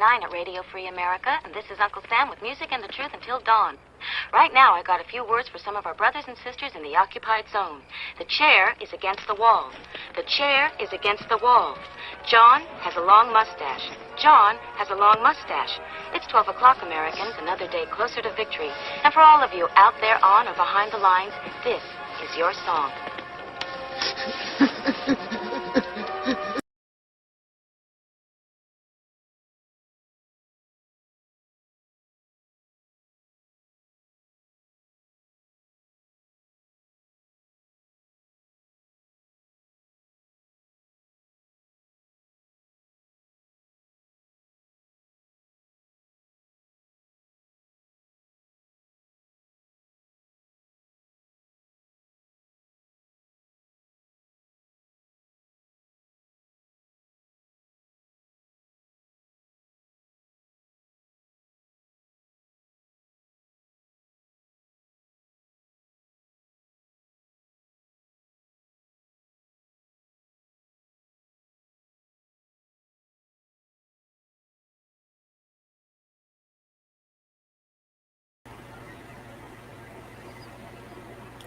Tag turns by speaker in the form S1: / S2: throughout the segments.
S1: 9 at Radio Free America, and this is Uncle Sam with music and the truth until dawn. Right now, I got a few words for some of our brothers and sisters in the occupied zone. The chair is against the wall. The chair is against the wall. John has a long mustache. John has a long mustache. It's 12 o'clock, Americans, another day closer to victory. And for all of you out there on or behind the lines, this is your song.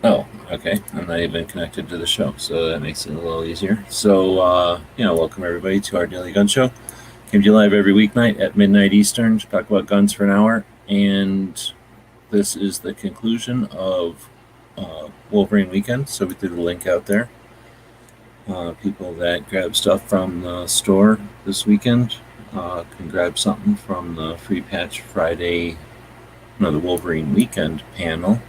S2: Oh, okay. I'm not even connected to the show, so that makes it a little easier. So, welcome everybody to our Daily Gun Show. Came to you live every weeknight at midnight Eastern to talk about guns for an hour. And this is the conclusion of Wolverine weekend, so we threw the link out there. People that grab stuff from the store this weekend can grab something from the Free Patch Friday, the Wolverine weekend panel,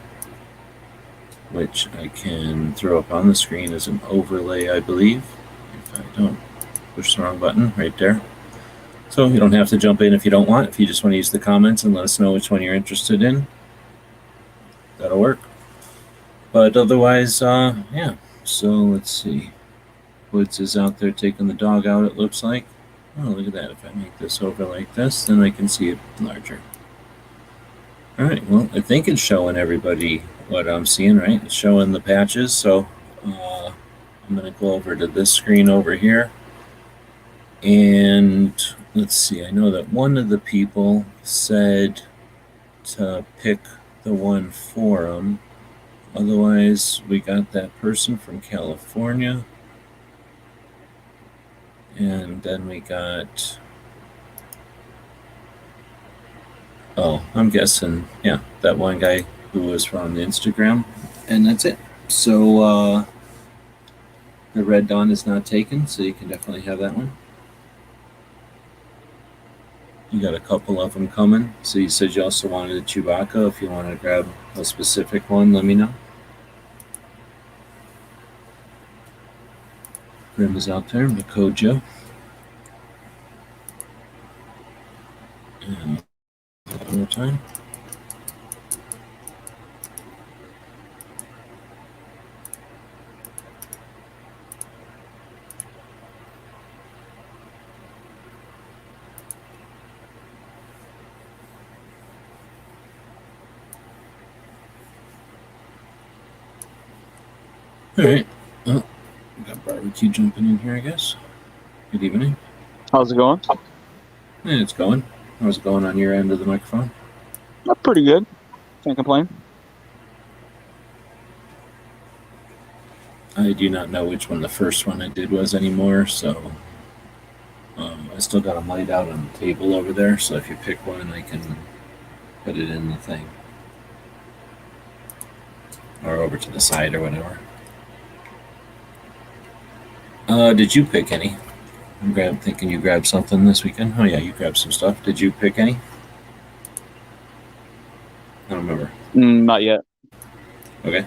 S2: which I can throw up on the screen as an overlay, I believe, if I don't push the wrong button right there. So you don't have to jump in if you don't want. If you just want to use the comments and let us know which one you're interested in, that'll work. But otherwise, yeah. So let's see. Woods is out there taking the dog out, it looks like. Oh, look at that. If I make this over like this, then I can see it larger. All right, well, I think it's showing everybody what I'm seeing, right? It's showing the patches, so I'm going to go over to this screen over here. And let's see, I know that one of the people said to pick the one for them. Otherwise, we got that person from California. And then we got... Oh, I'm guessing, yeah, that one guy who was from the Instagram, and that's it. So the Red Dawn is not taken, so you can definitely have that one. You got a couple of them coming. So you said you also wanted a Chewbacca. If you want to grab a specific one, let me know. Grim is out there, Makojo. And one more time. All right. Well, we got barbecue jumping in here, I guess. Good evening.
S3: How's it going?
S2: Yeah, it's going. How's it going on your end of the microphone?
S3: Pretty good. Can't complain.
S2: I do not know which one the first one I did was anymore, so I still got them laid out on the table over there, so if you pick one, I can put it in the thing. Or over to the side or whatever. Did you pick any? I'm thinking you grabbed something this weekend. Oh yeah, you grabbed some stuff. Did you pick any? I don't remember.
S3: Not yet.
S2: Okay.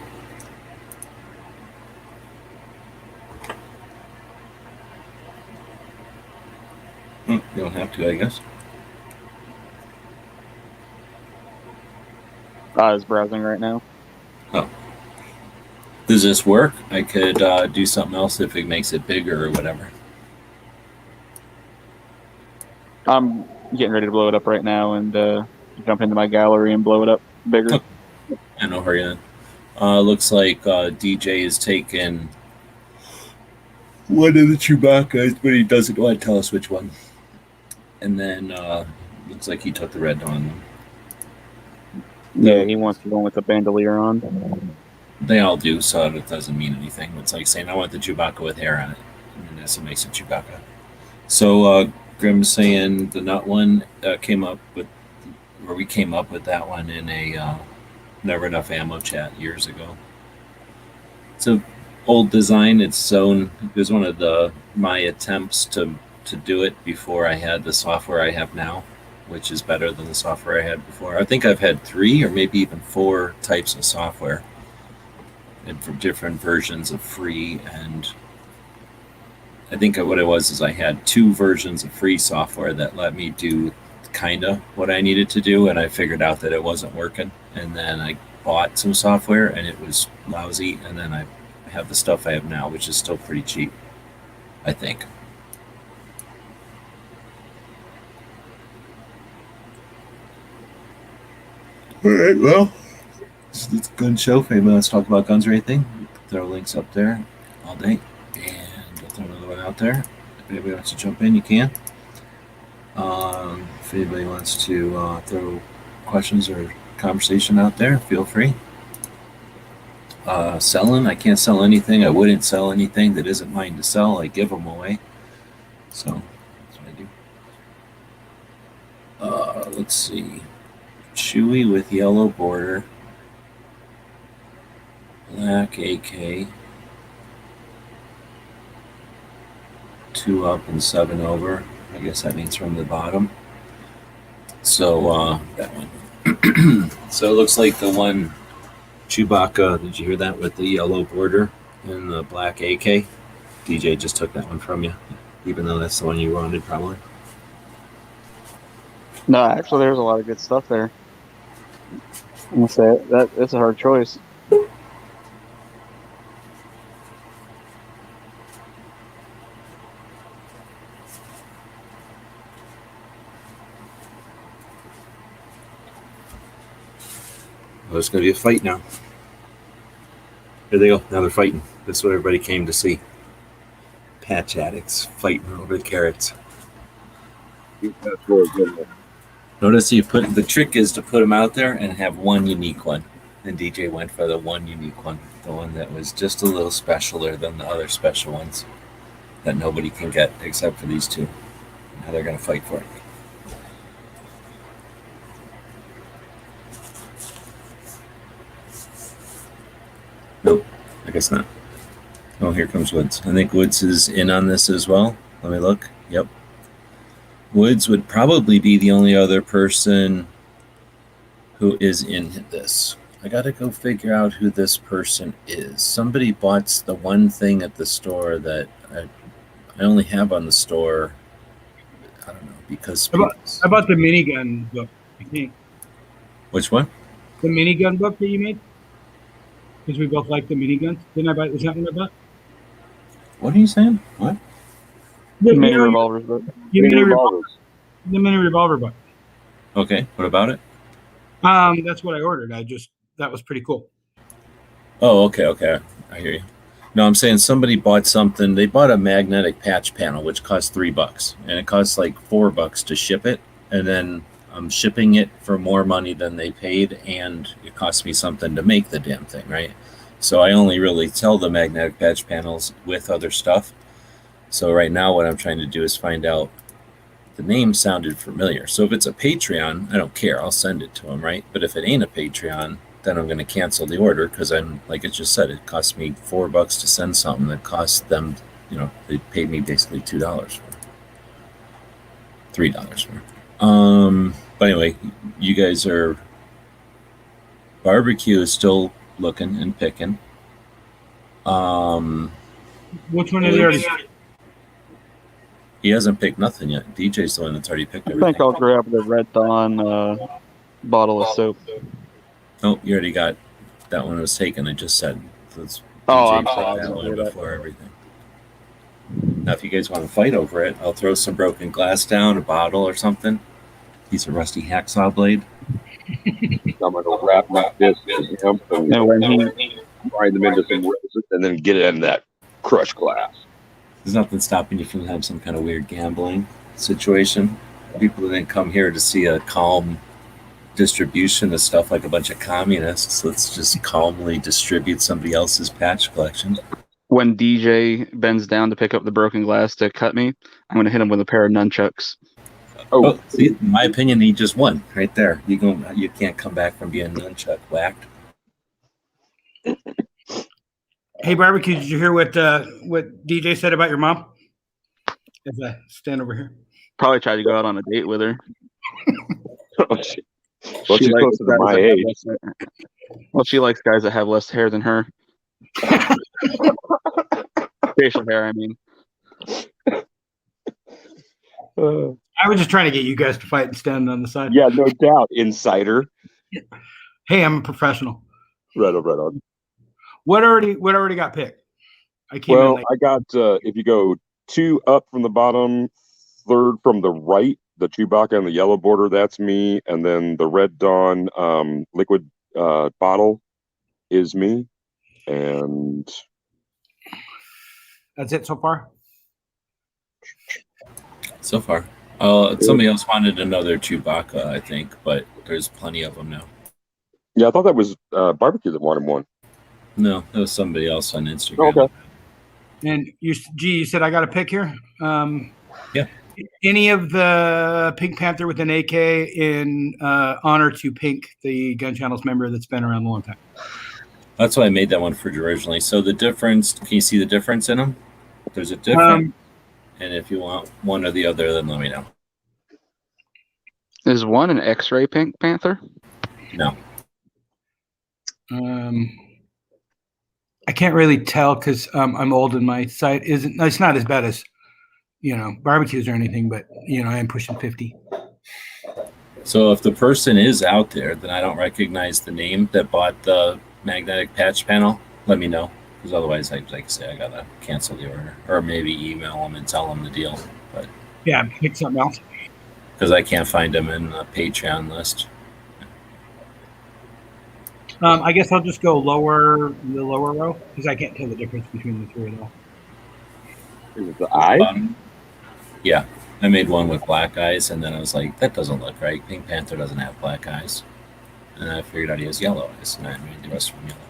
S2: You don't have to, I guess.
S3: I was browsing right now.
S2: Oh. Does this work? I could do something else if it makes it bigger or whatever.
S3: I'm getting ready to blow it up right now and jump into my gallery and blow it up bigger.
S2: Oh. Yeah, no hurry then. Looks like DJ is taking one of the Chewbaccas, but he doesn't want to tell us which one. And then looks like he took the red Dawn one.
S3: Yeah, he wants to go with the bandolier on.
S2: They all do, so it doesn't mean anything. It's like saying I want the Chewbacca with hair on it, and that's what makes it Chewbacca. So Grim's saying the nut one came up with, or we came up with that one in a Never Enough Ammo chat years ago. It's an old design. It was one of my attempts to do it before I had the software I have now, which is better than the software I had before. I think I've had 3 or maybe even 4 types of software, and for different versions of free. And I think what it was is I had 2 versions of free software that let me do kind of what I needed to do, and I figured out that it wasn't working. And then I bought some software and it was lousy, and then I have the stuff I have now, which is still pretty cheap, I think. All right, well, it's a gun show. If anybody wants to talk about guns or anything, throw links up there all day, and I'll throw another one out there. If anybody wants to jump in, you can. If anybody wants to throw questions or conversation out there, feel free. Selling, I can't sell anything. I wouldn't sell anything that isn't mine to sell. I give them away. So that's what I do. Let's see. Chewy with yellow border. Black AK. 2 up and 7 over. I guess that means from the bottom. So that one. So it looks like the one Chewbacca, did you hear that, with the yellow border and the black AK? DJ just took that one from you, even though that's the one you wanted, probably.
S3: No, actually, there's a lot of good stuff there. I'm gonna say that's a hard choice.
S2: Well, it's going to be a fight now. Here they go. Now they're fighting. That's what everybody came to see. Patch addicts fighting over the carrots. Notice the trick is to put them out there and have one unique one. And DJ went for the one unique one. The one that was just a little specialer than the other special ones that nobody can get except for these 2. Now they're going to fight for it. Nope, I guess not. Oh, here comes Woods. I think Woods is in on this as well. Let me look. Yep. Woods would probably be the only other person who is in this. I got to go figure out who this person is. Somebody bought the one thing at the store that I only have on the store. I don't know, because...
S4: How about the minigun book? I think.
S2: Which one?
S4: The minigun book that you made? Because we both like the miniguns. Didn't I buy? Is that one I bought?
S2: What are you saying? What?
S3: The mini revolvers book.
S4: The mini revolver book.
S2: Okay, what about it?
S4: That's what I ordered. That was pretty cool.
S2: Oh, okay. I hear you. No, I'm saying somebody bought something. They bought a magnetic patch panel, which cost $3, and it costs like $4 to ship it. And then I'm shipping it for more money than they paid, and it cost me something to make the damn thing, right? So I only really sell the magnetic patch panels with other stuff. So right now what I'm trying to do is find out, the name sounded familiar. So if it's a Patreon, I don't care. I'll send it to them, right? But if it ain't a Patreon, then I'm going to cancel the order, because I'm, like it just said, it cost me $4 to send something that cost them, they paid me basically $2 for, $3 for. But anyway, you guys are, barbecue is still looking and picking.
S4: Which one is yours?
S2: He hasn't picked nothing yet. DJ's the one that's already picked everything.
S3: I think I'll grab the Red Dawn bottle of soap.
S2: Oh, you already got that one was taken. I just said. Let's
S3: I'm
S2: DJ
S3: sorry.
S2: that one before everything. Now, if you guys want to fight over it, I'll throw some broken glass down, a bottle or something. Piece of rusty hacksaw blade.
S5: I'm going to wrap this in hemp and grind them into some resin and then get it in that crushed glass.
S2: There's nothing stopping you from having some kind of weird gambling situation. People didn't come here to see a calm distribution of stuff like a bunch of communists. Let's just calmly distribute somebody else's patch collection.
S3: When DJ bends down to pick up the broken glass to cut me, I'm going to hit him with a pair of nunchucks.
S2: Oh, see, in my opinion, he just won right there. You can't come back from being nunchuck whacked.
S4: Hey, Barbecue, did you hear what DJ said about your mom? As I stand over here.
S3: Probably tried to go out on a date with her.
S5: Well, she's closer to my age.
S3: Well, she likes guys that have less hair than her. Facial hair, I mean.
S4: I was just trying to get you guys to fight and stand on the side.
S5: Yeah, no doubt, insider.
S4: Hey, I'm a professional.
S5: Right on.
S4: What already got picked?
S5: I got if you go 2 up from the bottom, 3rd from the right, the Chewbacca and the yellow border, that's me, and then the Red Dawn liquid bottle is me, and
S4: that's it so far.
S2: So far, somebody else wanted another Chewbacca, I think, but there's plenty of them now.
S5: Yeah, I thought that was Barbecue that wanted one.
S2: No, that was somebody else on Instagram.
S5: Okay.
S4: And you said I got a pick here.
S2: Yeah.
S4: Any of the Pink Panther with an AK in honor to Pink, the Gun Channel's member that's been around a long time.
S2: That's why I made that one for you originally. So the difference, can you see the difference in them? There's a difference. And if you want one or the other, then let me know.
S3: Is one an X-ray Pink Panther?
S2: No.
S4: I can't really tell because I'm old and my sight isn't. It's not as bad as barbecues or anything, but I am pushing 50.
S2: So if the person is out there, then I don't recognize the name that bought the magnetic patch panel. Let me know, because otherwise, like I say, I gotta cancel the order, or maybe email them and tell them the deal. But
S4: yeah, pick something else
S2: because I can't find them in the Patreon list.
S4: I guess I'll just go the lower row because I can't tell the difference between the 3 at all.
S5: Is it the eye?
S2: Yeah, I made one with black eyes, and then I was like, that doesn't look right. Pink Panther doesn't have black eyes. And I figured out he has yellow eyes, and I made the rest of them yellow.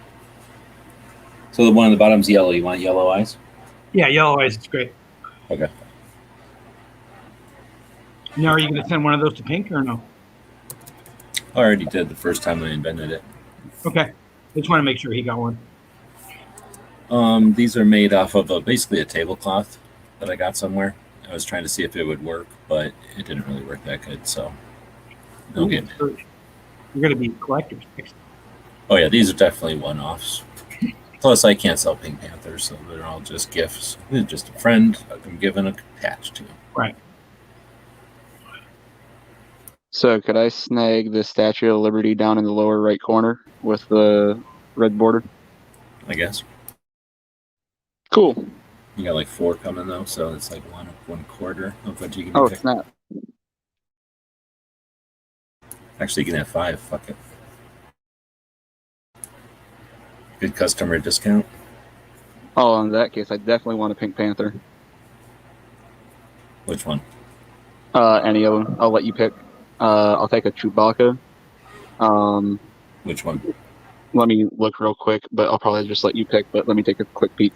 S2: So the one on the bottom's yellow. You want yellow eyes?
S4: Yeah, yellow eyes. It's great.
S2: Okay.
S4: Now, are you going to send one of those to Pink or no?
S2: I already did the first time I invented it.
S4: Okay. I just want to make sure he got one.
S2: These are made off of basically a tablecloth that I got somewhere. I was trying to see if it would work, but it didn't really work that good, so
S4: You're going to be collectors.
S2: Oh yeah, these are definitely one-offs. Plus, I can't sell Pink Panthers, so they're all just gifts. They're just a friend I'm giving a patch to.
S4: Right.
S3: So could I snag the Statue of Liberty down in the lower right corner with the red border?
S2: I guess.
S3: Cool.
S2: You got like 4 coming though, so it's like 1/4 of what you can
S3: Oh,
S2: pick.
S3: snap.
S2: Actually, you can have 5. Fuck it. Good customer discount.
S3: Oh, in that case, I definitely want a Pink Panther.
S2: Which one?
S3: Any of them. I'll let you pick. I'll take a Chewbacca.
S2: Which one?
S3: Let me look real quick, but I'll probably just let you pick, but let me take a quick peek.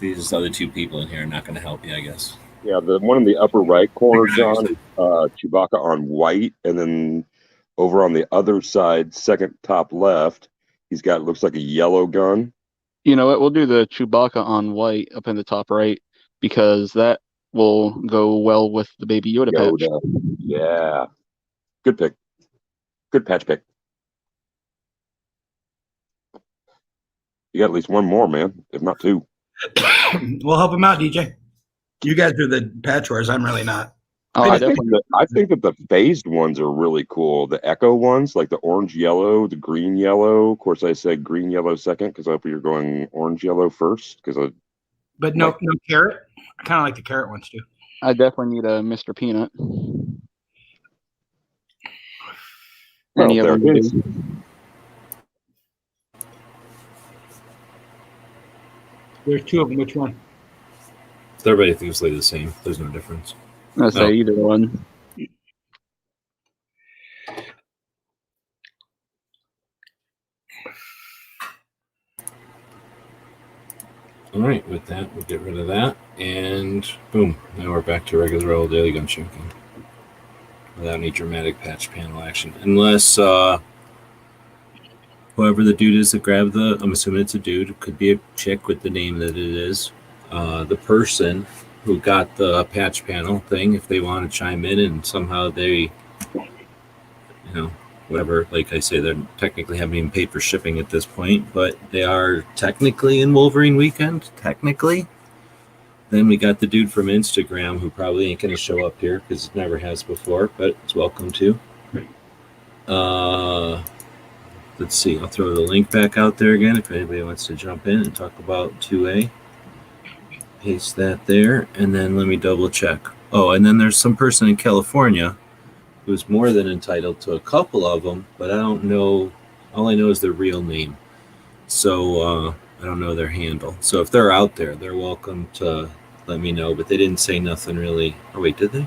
S2: These other 2 people in here are not going to help you, I guess.
S5: Yeah, the one in the upper right corner, John, is Chewbacca on white, and then over on the other side, second top left, he's got, looks like a yellow gun.
S3: You know what? We'll do the Chewbacca on white up in the top right, because that will go well with the Baby Yoda patch.
S5: Yeah. Good pick. Good patch pick. You got at least one more, man, if not 2.
S4: We'll help him out, DJ. You guys are the patch wearers. I'm really not.
S3: Oh,
S5: I think that the phased ones are really cool. The Echo ones, like the orange yellow, the green yellow. Of course, I said green yellow second because I hope you're going orange yellow first.
S4: But no carrot. I kind of like the carrot ones too.
S3: I definitely need a Mr. Peanut. Any of them do.
S4: There's 2 of them. Which one?
S2: They're basically the same. There's no difference.
S3: I say either one.
S2: All right, with that, we'll get rid of that, and boom, now we're back to regular old Daily Gun Show again, without any dramatic patch panel action, unless whoever the dude is that grabbed the, I'm assuming it's a dude, it could be a chick with the name that it is, the person who got the patch panel thing, if they want to chime in and somehow they, whatever, like I say, they're technically haven't even paid for shipping at this point, but they are technically in Wolverine weekend, technically. Then we got the dude from Instagram who probably ain't going to show up here because it never has before, but it's welcome to. Let's see, I'll throw the link back out there again if anybody wants to jump in and talk about 2A. Paste that there, and then let me double check. Oh, and then there's some person in California who's more than entitled to a couple of them, but I don't know. All I know is their real name. So I don't know their handle. So if they're out there, they're welcome to let me know. But they didn't say nothing really. Oh, wait, did they?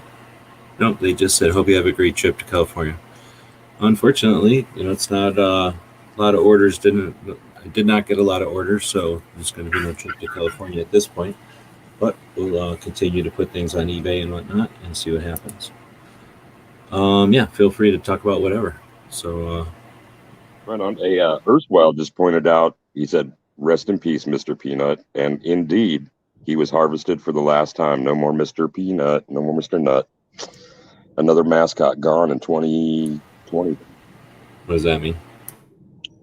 S2: Nope, they just said, hope you have a great trip to California. Unfortunately, it's not a lot of orders. I did not get a lot of orders, so there's going to be no trip to California at this point. But we'll continue to put things on eBay and whatnot and see what happens. Yeah, feel free to talk about whatever. So,
S5: right on. Erstwhile just pointed out, he said, rest in peace, Mr. Peanut. And indeed, he was harvested for the last time. No more Mr. Peanut, no more Mr. Nut. Another mascot gone in 2020.
S2: What does that mean?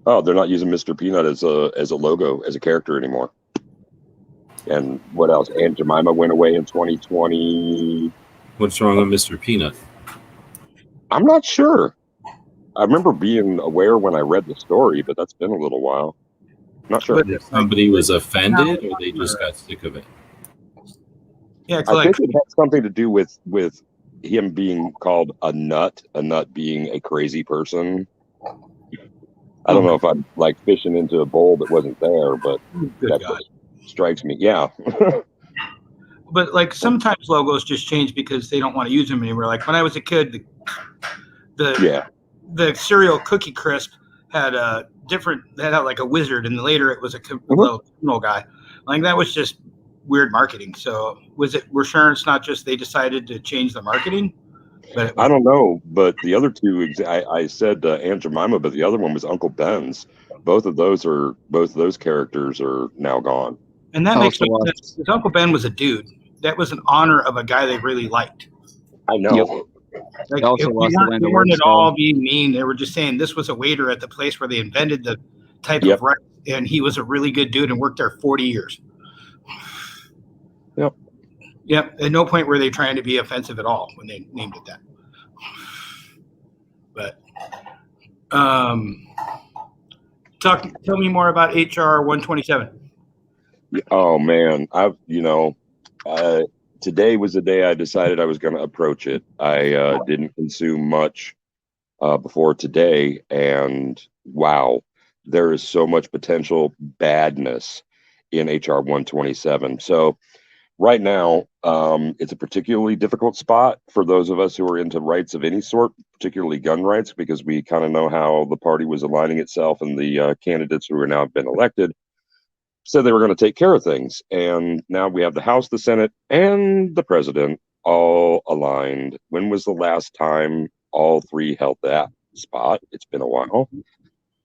S5: Oh, they're not using Mr. Peanut as a logo, as a character anymore. And what else? Aunt Jemima went away in 2020.
S2: What's wrong with Mr. Peanut?
S5: I'm not sure. I remember being aware when I read the story, but that's been a little while. Not sure.
S2: If somebody was offended, or they just got sick of it.
S4: Yeah,
S5: I think it has something to do with him being called a nut being a crazy person. I don't know if I'm like fishing into a bowl that wasn't there, but that strikes me. Yeah.
S4: But like sometimes logos just change because they don't want to use them anymore. Like when I was a kid, the cereal Cookie Crisp had a different, that had like a wizard, and later it was a little criminal guy. Like that was just weird marketing. So we're sure it's not just they decided to change the marketing. But
S5: I don't know. But the other two, I said Aunt Jemima, but the other one was Uncle Ben's. Both of those characters are now gone.
S4: And that makes sense. Because Uncle Ben was a dude. That was in honor of a guy they really liked.
S5: I know.
S4: Like, they weren't at all being mean. They were just saying this was a waiter at the place where they invented the type of rice, and he was a really good dude and worked there 40 years. Yep. At no point were they trying to be offensive at all when they named it that. But tell me more about HR 127.
S5: Oh man, today was the day I decided I was going to approach it. I didn't consume much before today, and wow, there is so much potential badness in HR 127. So right now, it's a particularly difficult spot for those of us who are into rights of any sort, particularly gun rights, because we kind of know how the party was aligning itself, and the candidates who are now been elected said they were going to take care of things. And now we have the House, the Senate, and the president all aligned. When was the last time all three held that spot? It's been a while.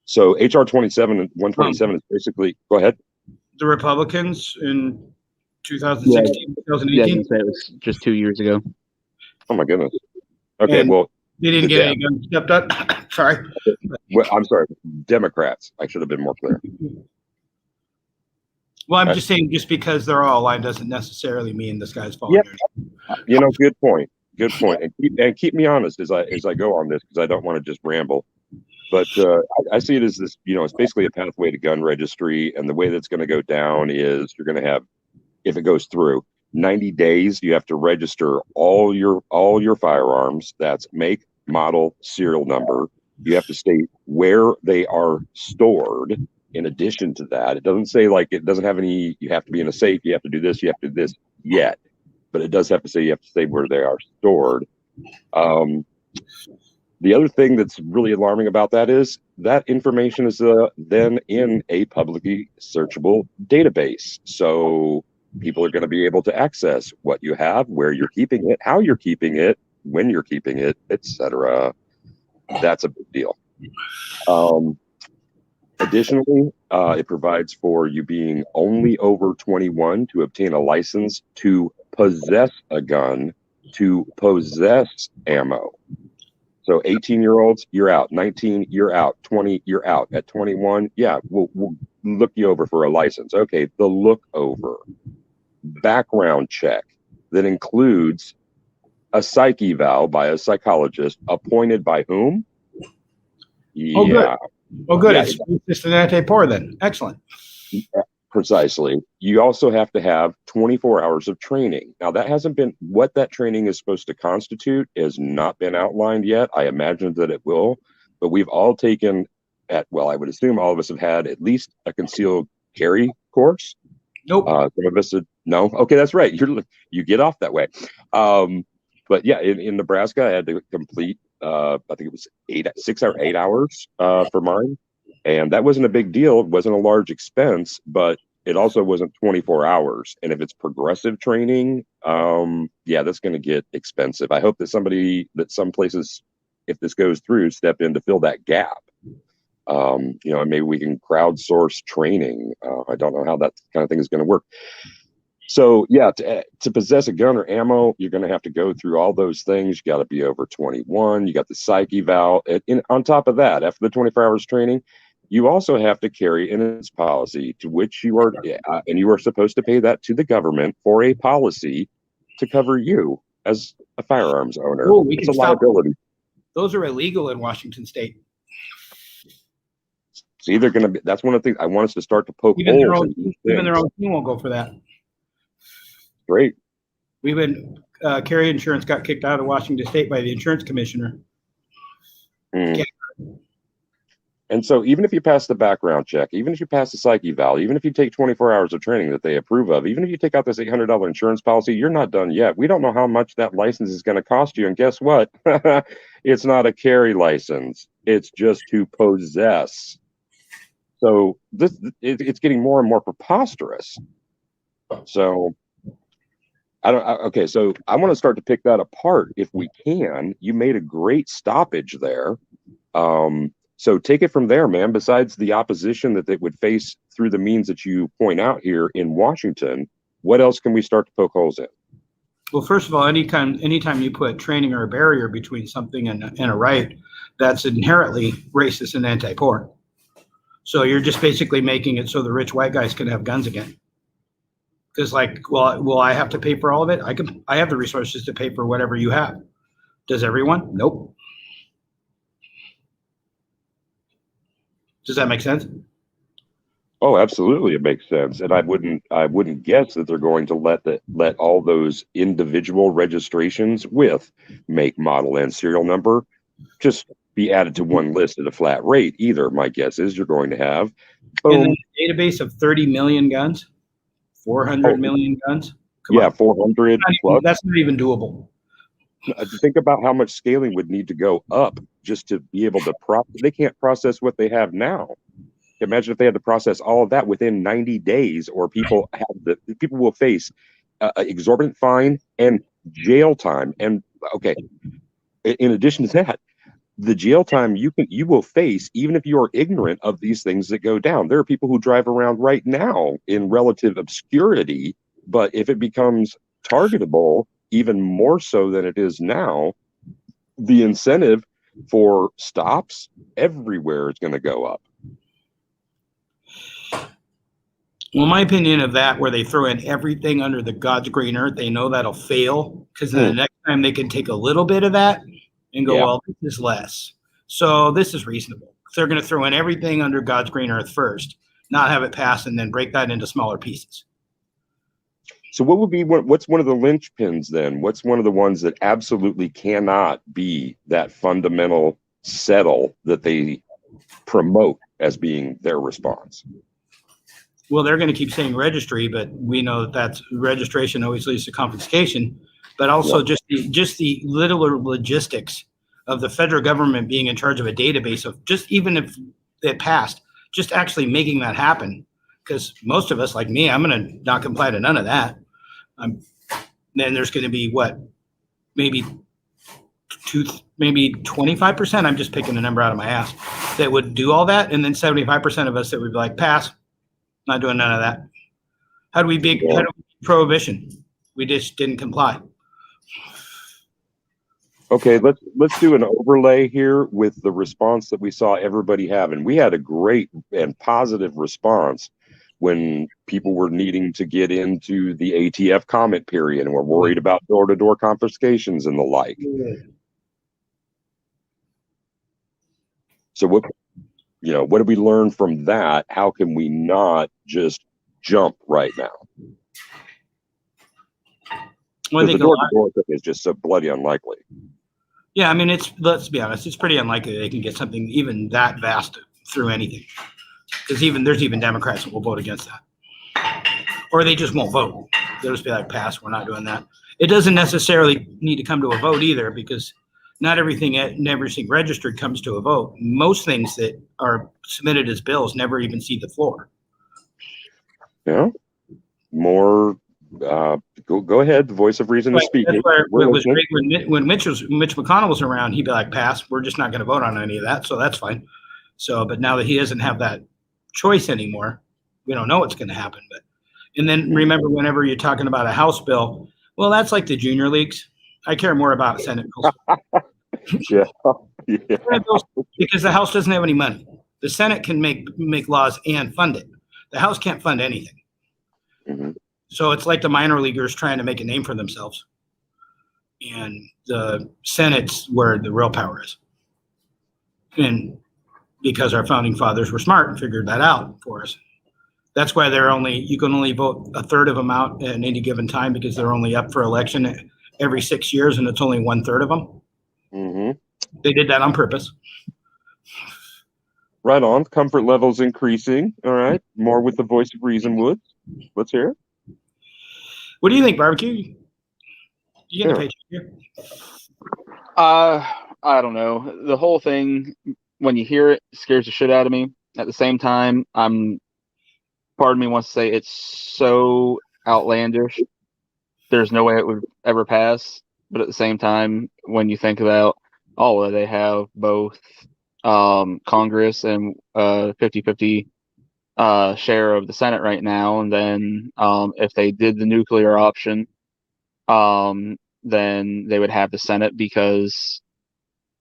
S5: So HR 127 is basically, go ahead.
S4: The Republicans in 2016, 2018?
S3: Yeah, it was just 2 years ago.
S5: Oh my goodness. Okay, well.
S4: They didn't get any guns stepped up. Sorry.
S5: Well, I'm sorry. Democrats. I should have been more clear.
S4: Well, I'm just saying, just because they're all aligned doesn't necessarily mean the sky's falling.
S5: Yep. Good point. Good point. And keep me honest as I go on this, because I don't want to just ramble. But I see it as this, it's basically a pathway to gun registry. And the way that's going to go down is you're going to have, if it goes through, 90 days, you have to register all your firearms. That's make, model, serial number. You have to state where they are stored. In addition to that, it doesn't say it doesn't have any, you have to be in a safe, you have to do this, you have to do this. yet, but it does have to say, you have to say where they are stored. The other thing that's really alarming about that is that information is then in a publicly searchable database. So people are going to be able to access what you have, where you're keeping it, how you're keeping it, when you're keeping it, etc. That's a big deal. Additionally, it provides for you being only over 21 to obtain a license to possess a gun, to possess ammo. So 18-year-olds, you're out. 19, you're out. 20, you're out. At 21, yeah, we'll look you over for a license. Okay, the look over. Background check that includes a psych eval by a psychologist appointed by whom?
S4: Oh, good.
S5: Yeah.
S4: Oh, good.
S5: Yeah,
S4: it's just an anti-por then. Excellent.
S5: Precisely. You also have to have 24 hours of training. Now, that hasn't been, what that training is supposed to constitute has not been outlined yet. I imagine that it will, but we've all taken I would assume all of us have had at least a concealed carry course.
S4: Nope.
S5: Some of us no. Okay, that's right. You get off that way. But yeah, in Nebraska, I had to complete, I think it was 6 or 8 hours for mine. And that wasn't a big deal. It wasn't a large expense, but it also wasn't 24 hours. And if it's progressive training, that's going to get expensive. I hope that some places, if this goes through, step in to fill that gap. And maybe we can crowdsource training. I don't know how that kind of thing is going to work. So yeah, to possess a gun or ammo, you're going to have to go through all those things. You got to be over 21. You got the psych eval. On top of that, after the 24 hours training, you also have to carry an insurance policy to which you are, and you are supposed to pay that to the government for a policy to cover you as a firearms owner.
S4: Oh,
S5: it's a liability.
S4: Those are illegal in Washington State.
S5: It's either going to be, that's one of the things I want us to start to poke
S4: Even
S5: holes
S4: in. Even their own team won't go for that.
S5: Great.
S4: We've been, carry insurance got kicked out of Washington State by the insurance commissioner.
S5: And so even if you pass the background check, even if you pass the psych eval, even if you take 24 hours of training that they approve of, even if you take out this $800 insurance policy, you're not done yet. We don't know how much that license is going to cost you. And guess what? It's not a carry license. It's just to possess. So it's getting more and more preposterous. So so I want to start to pick that apart if we can. You made a great stoppage there. So take it from there, man. Besides the opposition that they would face through the means that you point out here in Washington, what else can we start to poke holes in?
S4: Well, first of all, anytime you put training or a barrier between something and a right, that's inherently racist and anti-poor. So you're just basically making it so the rich white guys can have guns again. Because will I have to pay for all of it? I have the resources to pay for whatever you have. Does everyone? Nope. Does that make sense?
S5: Oh, absolutely, it makes sense. And I wouldn't guess that they're going to let all those individual registrations with make, model, and serial number just be added to one list at a flat rate either. My guess is you're going to have
S4: in the database of 30 million guns, 400 million guns. Come on.
S5: 400 plus.
S4: That's not even doable.
S5: Think about how much scaling would need to go up just to be able to they can't process what they have now. Imagine if they had to process all of that within 90 days, or people will face exorbitant fine and jail time. And okay, in addition to that, the jail time you will face, even if you are ignorant of these things that go down. There are people who drive around right now in relative obscurity, but if it becomes targetable, even more so than it is now, the incentive for stops everywhere is going to go up.
S4: Well, my opinion of that, where they throw in everything under the God's green earth, they know that'll fail, because then the next time they can take a little bit of that and go, well, this is less. So this is reasonable. They're going to throw in everything under God's green earth first, not have it pass, and then break that into smaller pieces.
S5: So what's one of the linchpins then? What's one of the ones that absolutely cannot be that fundamental settle that they promote as being their response?
S4: Well, they're going to keep saying registry, but we know that that's registration always leads to confiscation. But also just the little logistics of the federal government being in charge of a database of just even if it passed, just actually making that happen. Because most of us, like me, I'm going to not comply to none of that. Then there's going to be maybe 25%. I'm just picking a number out of my ass that would do all that, and then 75% of us that would be like, pass, not doing none of that. How do we beat prohibition? We just didn't comply.
S5: Okay, let's do an overlay here with the response that we saw everybody having. We had a great and positive response when people were needing to get into the ATF comment period and were worried about door-to-door confiscations and the like. So what did we learn from that? How can we not just jump right now?
S4: Well,
S5: the door-to-door thing is just so bloody unlikely.
S4: Yeah, I mean, let's be honest, it's pretty unlikely they can get something even that vast through anything. Because there's even Democrats that will vote against that. Or they just won't vote. They'll just be like, pass, we're not doing that. It doesn't necessarily need to come to a vote either, because not everything registered comes to a vote. Most things that are submitted as bills never even see the floor.
S5: Yeah. More go ahead. The voice of reason is speaking.
S4: That's where it was great when Mitch McConnell was around. He'd be like, "Pass. We're just not going to vote on any of that." So that's fine. So, but now that he doesn't have that choice anymore, we don't know what's going to happen. And then remember, whenever you're talking about a House bill, well, that's like the junior leagues. I care more about Senate bills.
S5: Yeah.
S4: Because the House doesn't have any money. The Senate can make laws and fund it. The House can't fund anything.
S5: Mm-hmm.
S4: So it's like the minor leaguers trying to make a name for themselves. And the Senate's where the real power is. And because our founding fathers were smart and figured that out for us. That's why you can only vote a third of them out at any given time, because they're only up for election every 6 years, and it's only 1/3 of them.
S5: Mm-hmm.
S4: They did that on purpose.
S5: Right on. Comfort levels increasing. All right. More with the voice of reason, Woods. Let's hear it.
S4: What do you think, Barbecue? You get a paycheck here?
S3: I don't know. The whole thing, when you hear it, scares the shit out of me. At the same time, part of me wants to say it's so outlandish. There's no way it would ever pass. But at the same time, when you think about, they have both Congress and 50-50 share of the Senate right now, and then if they did the nuclear option, then they would have the Senate, because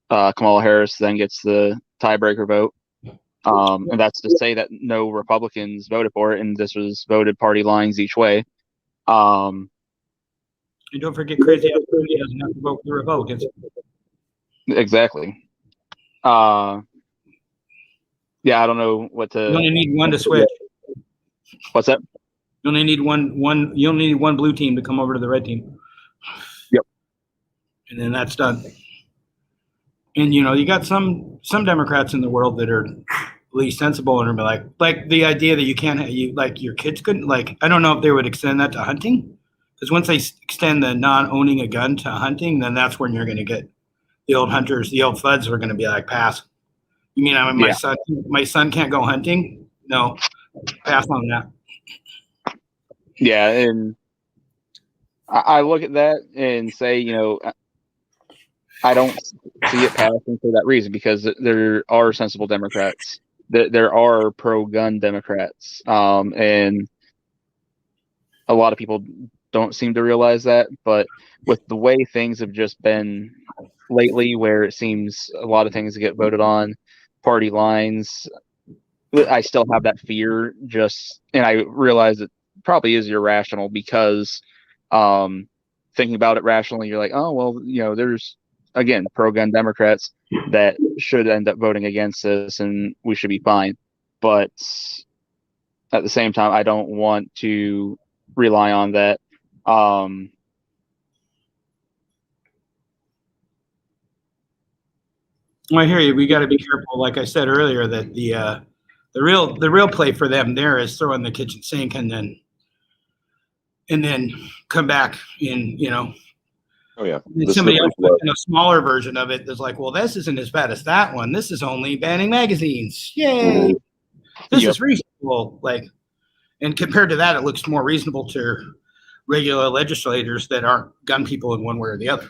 S3: Kamala Harris then gets the tiebreaker vote, and that's to say that no Republicans voted for it, and this was voted party lines each way.
S4: And don't forget, Crazy Alberti doesn't have to vote for the Republicans.
S3: Exactly. Yeah, I don't know what to.
S4: You only need one to switch.
S3: What's that?
S4: You only need one. You only need one blue team to come over to the red team.
S3: Yep.
S4: And then that's done. And you got some Democrats in the world that are at least sensible and are like the idea that you can't your kids couldn't, I don't know if they would extend that to hunting, because once they extend the non-owning a gun to hunting, then that's when you're going to get the old hunters, the old FUDs are going to be like, pass. You mean my son can't go hunting? No, pass on that.
S3: Yeah, and I look at that and say, I don't see it passing for that reason, because there are sensible Democrats. There are pro-gun Democrats, and a lot of people don't seem to realize that. But with the way things have just been lately, where it seems a lot of things get voted on party lines, I still have that fear. And I realize it probably is irrational, because thinking about it rationally, you're like, oh well, there's again pro-gun Democrats that should end up voting against this, and we should be fine. But at the same time, I don't want to rely on that.
S4: I hear you. We got to be careful. Like I said earlier, that The real play for them there is throw in the kitchen sink and then come back in,
S5: Oh yeah,
S4: somebody else in a smaller version of it is like, well, this isn't as bad as that one. This is only banning magazines. Yay! This is reasonable. Like, and compared to that, it looks more reasonable to regular legislators that aren't gun people in one way or the other.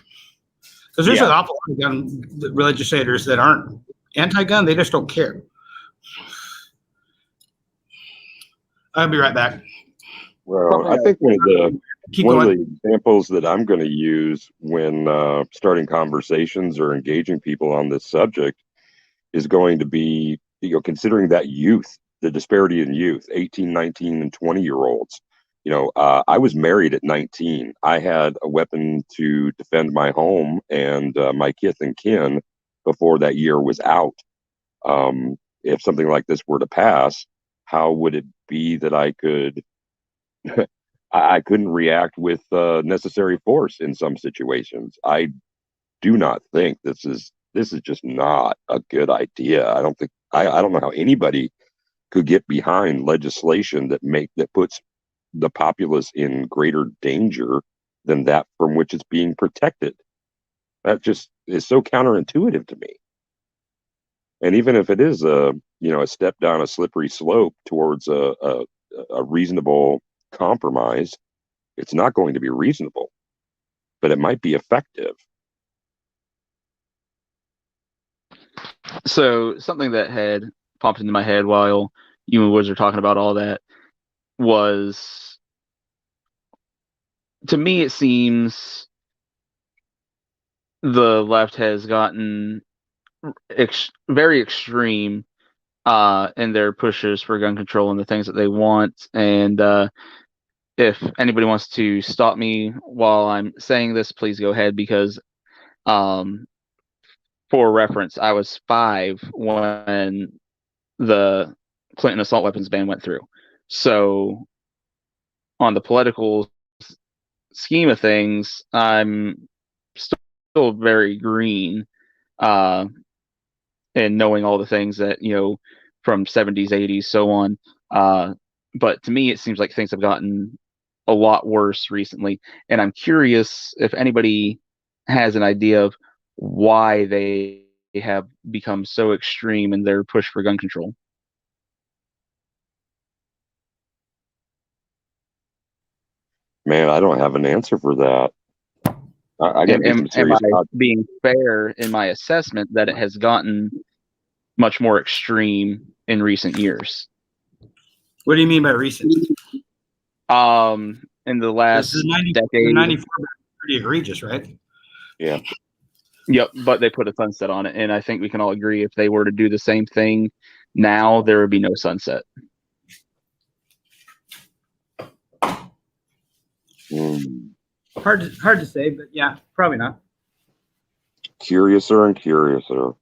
S4: Because there's an awful lot of gun legislators that aren't anti-gun. They just don't care. I'll be right back.
S5: Well, I think one of the examples that I'm going to use when starting conversations or engaging people on this subject is going to be, considering that youth, the disparity in youth, 18, 19, and 20-year-olds. I was married at 19. I had a weapon to defend my home and my kith and kin before that year was out. If something like this were to pass, how would it be that I could I couldn't react with necessary force in some situations? I do not think this is just not a good idea. I don't think I don't know how anybody could get behind legislation that puts the populace in greater danger than that from which it's being protected. That just is so counterintuitive to me. And even if it is a step down a slippery slope towards a reasonable compromise, it's not going to be reasonable, but it might be effective.
S3: So something that had popped into my head while you and Woods were talking about all that was, to me, it seems the left has gotten very extreme in their pushes for gun control and the things that they want. And if anybody wants to stop me while I'm saying this, please go ahead, because for reference, I was 5 when the Clinton assault weapons ban went through. So on the political scheme of things, I'm still very green in knowing all the things that, from 70s, 80s, so on. But to me, it seems like things have gotten a lot worse recently. And I'm curious if anybody has an idea of why they have become so extreme in their push for gun control.
S5: Man, I don't have an answer for that.
S3: Am I being fair in my assessment that it has gotten much more extreme in recent years?
S4: What do you mean by recent?
S3: In the last decade.
S4: 94 pretty egregious, right?
S5: Yeah.
S3: Yep, but they put a sunset on it, and I think we can all agree if they were to do the same thing now, there would be no sunset.
S4: Hard to say, but yeah, probably not.
S5: Curiouser and curiouser.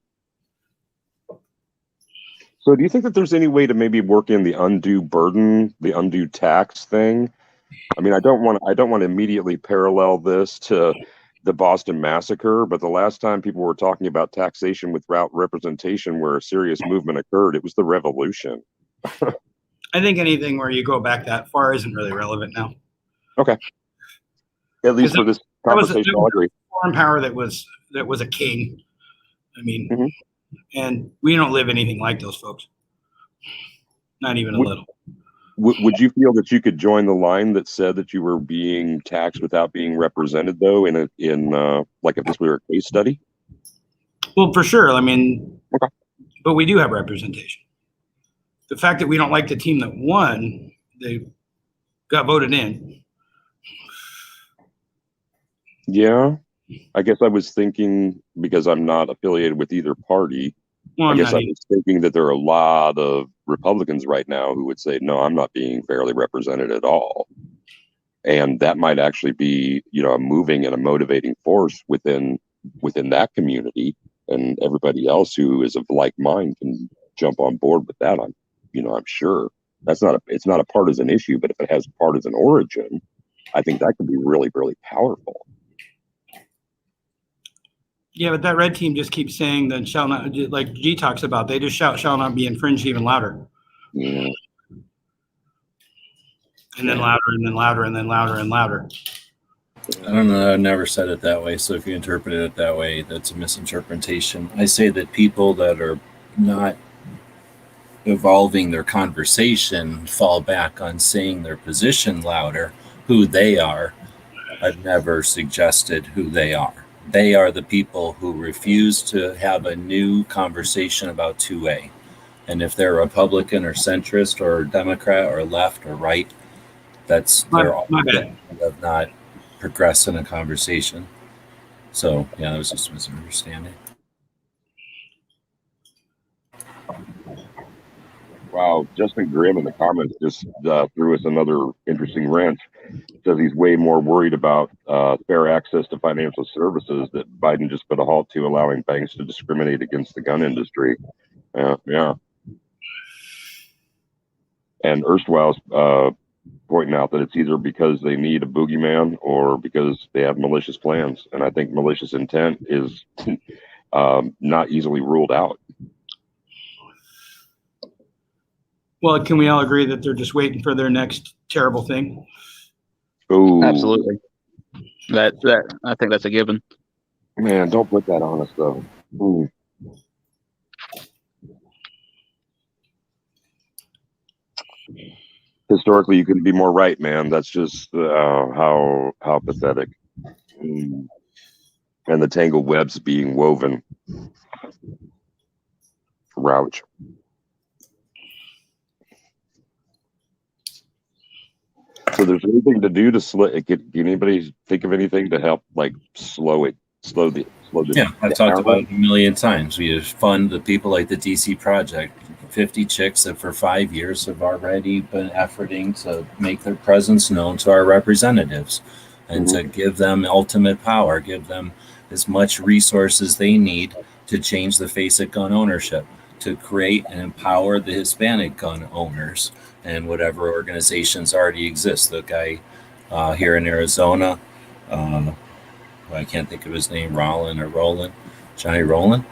S5: So do you think that there's any way to maybe work in the undue burden, the undue tax thing? I mean, I don't want to immediately parallel this to the Boston Massacre, but the last time people were talking about taxation without representation where a serious movement occurred, it was the Revolution.
S4: I think anything where you go back that far isn't really relevant now.
S5: Okay. At least for this conversation, I'll agree.
S4: Foreign power that was a king. I mean, and we don't live anything like those folks. Not even a little.
S5: Would you feel that you could join the line that said that you were being taxed without being represented, though, in like if this were a case study?
S4: Well, for sure. I mean, but we do have representation. The fact that we don't like the team that won, they got voted in.
S5: Yeah, I guess I was thinking, because I'm not affiliated with either party, I guess I was thinking that there are a lot of Republicans right now who would say, no, I'm not being fairly represented at all. And that might actually be, a moving and a motivating force within that community, and everybody else who is of like mind can jump on board with that. I'm sure it's not a partisan issue, but if it has partisan origin, I think that could be really, really powerful.
S4: Yeah, but that red team just keeps saying that shall not, like G talks about, they just shall not be infringed even louder.
S5: Yeah.
S4: And then louder, and then louder, and then louder and louder.
S2: I don't know. I've never said it that way. So if you interpreted it that way, that's a misinterpretation. I say that people that are not evolving their conversation fall back on saying their position louder, who they are. I've never suggested who they are. They are the people who refuse to have a new conversation about 2A. And if they're Republican or centrist or Democrat or left or right, they're all that have not progressed in a conversation. So yeah, it was just a misunderstanding.
S5: Wow, Justin Grimm in the comments just threw us another interesting wrench. Says he's way more worried about fair access to financial services that Biden just put a halt to allowing banks to discriminate against the gun industry. Yeah. And erstwhile's pointing out that it's either because they need a boogeyman or because they have malicious plans. And I think malicious intent is not easily ruled out.
S4: Well, can we all agree that they're just waiting for their next terrible thing?
S5: Oh,
S3: Absolutely. That I think that's a given.
S5: Man, don't put that on us though. Ooh. Historically, you couldn't be more right, man. That's just how pathetic. And the tangled webs being woven. Rouch. So there's anything to do to slow it? Can anybody think of anything to help, like slow the?
S2: Yeah, I've talked about it a million times. We fund the people like the DC Project, 50 chicks that for 5 years have already been efforting to make their presence known to our representatives and to give them ultimate power, give them as much resources they need to change the face of gun ownership, to create and empower the Hispanic gun owners and whatever organizations already exist. The guy here in Arizona, I can't think of his name, Johnny Rowland,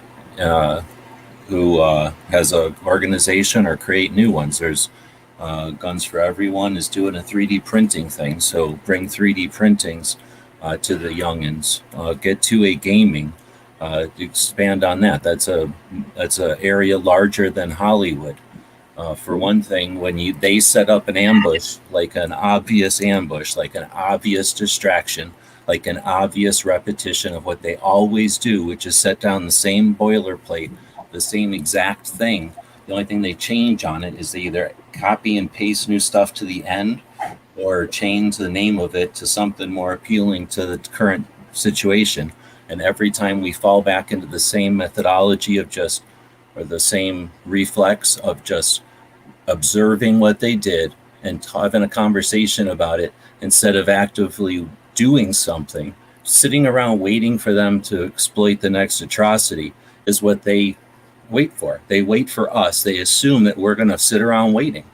S2: who has an organization or create new ones. There's Guns for Everyone is doing a 3D printing thing. So bring 3D printings to the youngins. Get 2A gaming. Expand on that. That's a area larger than Hollywood. For one thing, when they set up an ambush, like an obvious ambush, like an obvious distraction, like an obvious repetition of what they always do, which is set down the same boilerplate, the same exact thing. The only thing they change on it is they either copy and paste new stuff to the end or change the name of it to something more appealing to the current situation. And every time we fall back into the same methodology of or the same reflex of just observing what they did and having a conversation about it instead of actively doing something, sitting around waiting for them to exploit the next atrocity is what they wait for. They wait for us. They assume that we're going to sit around waiting.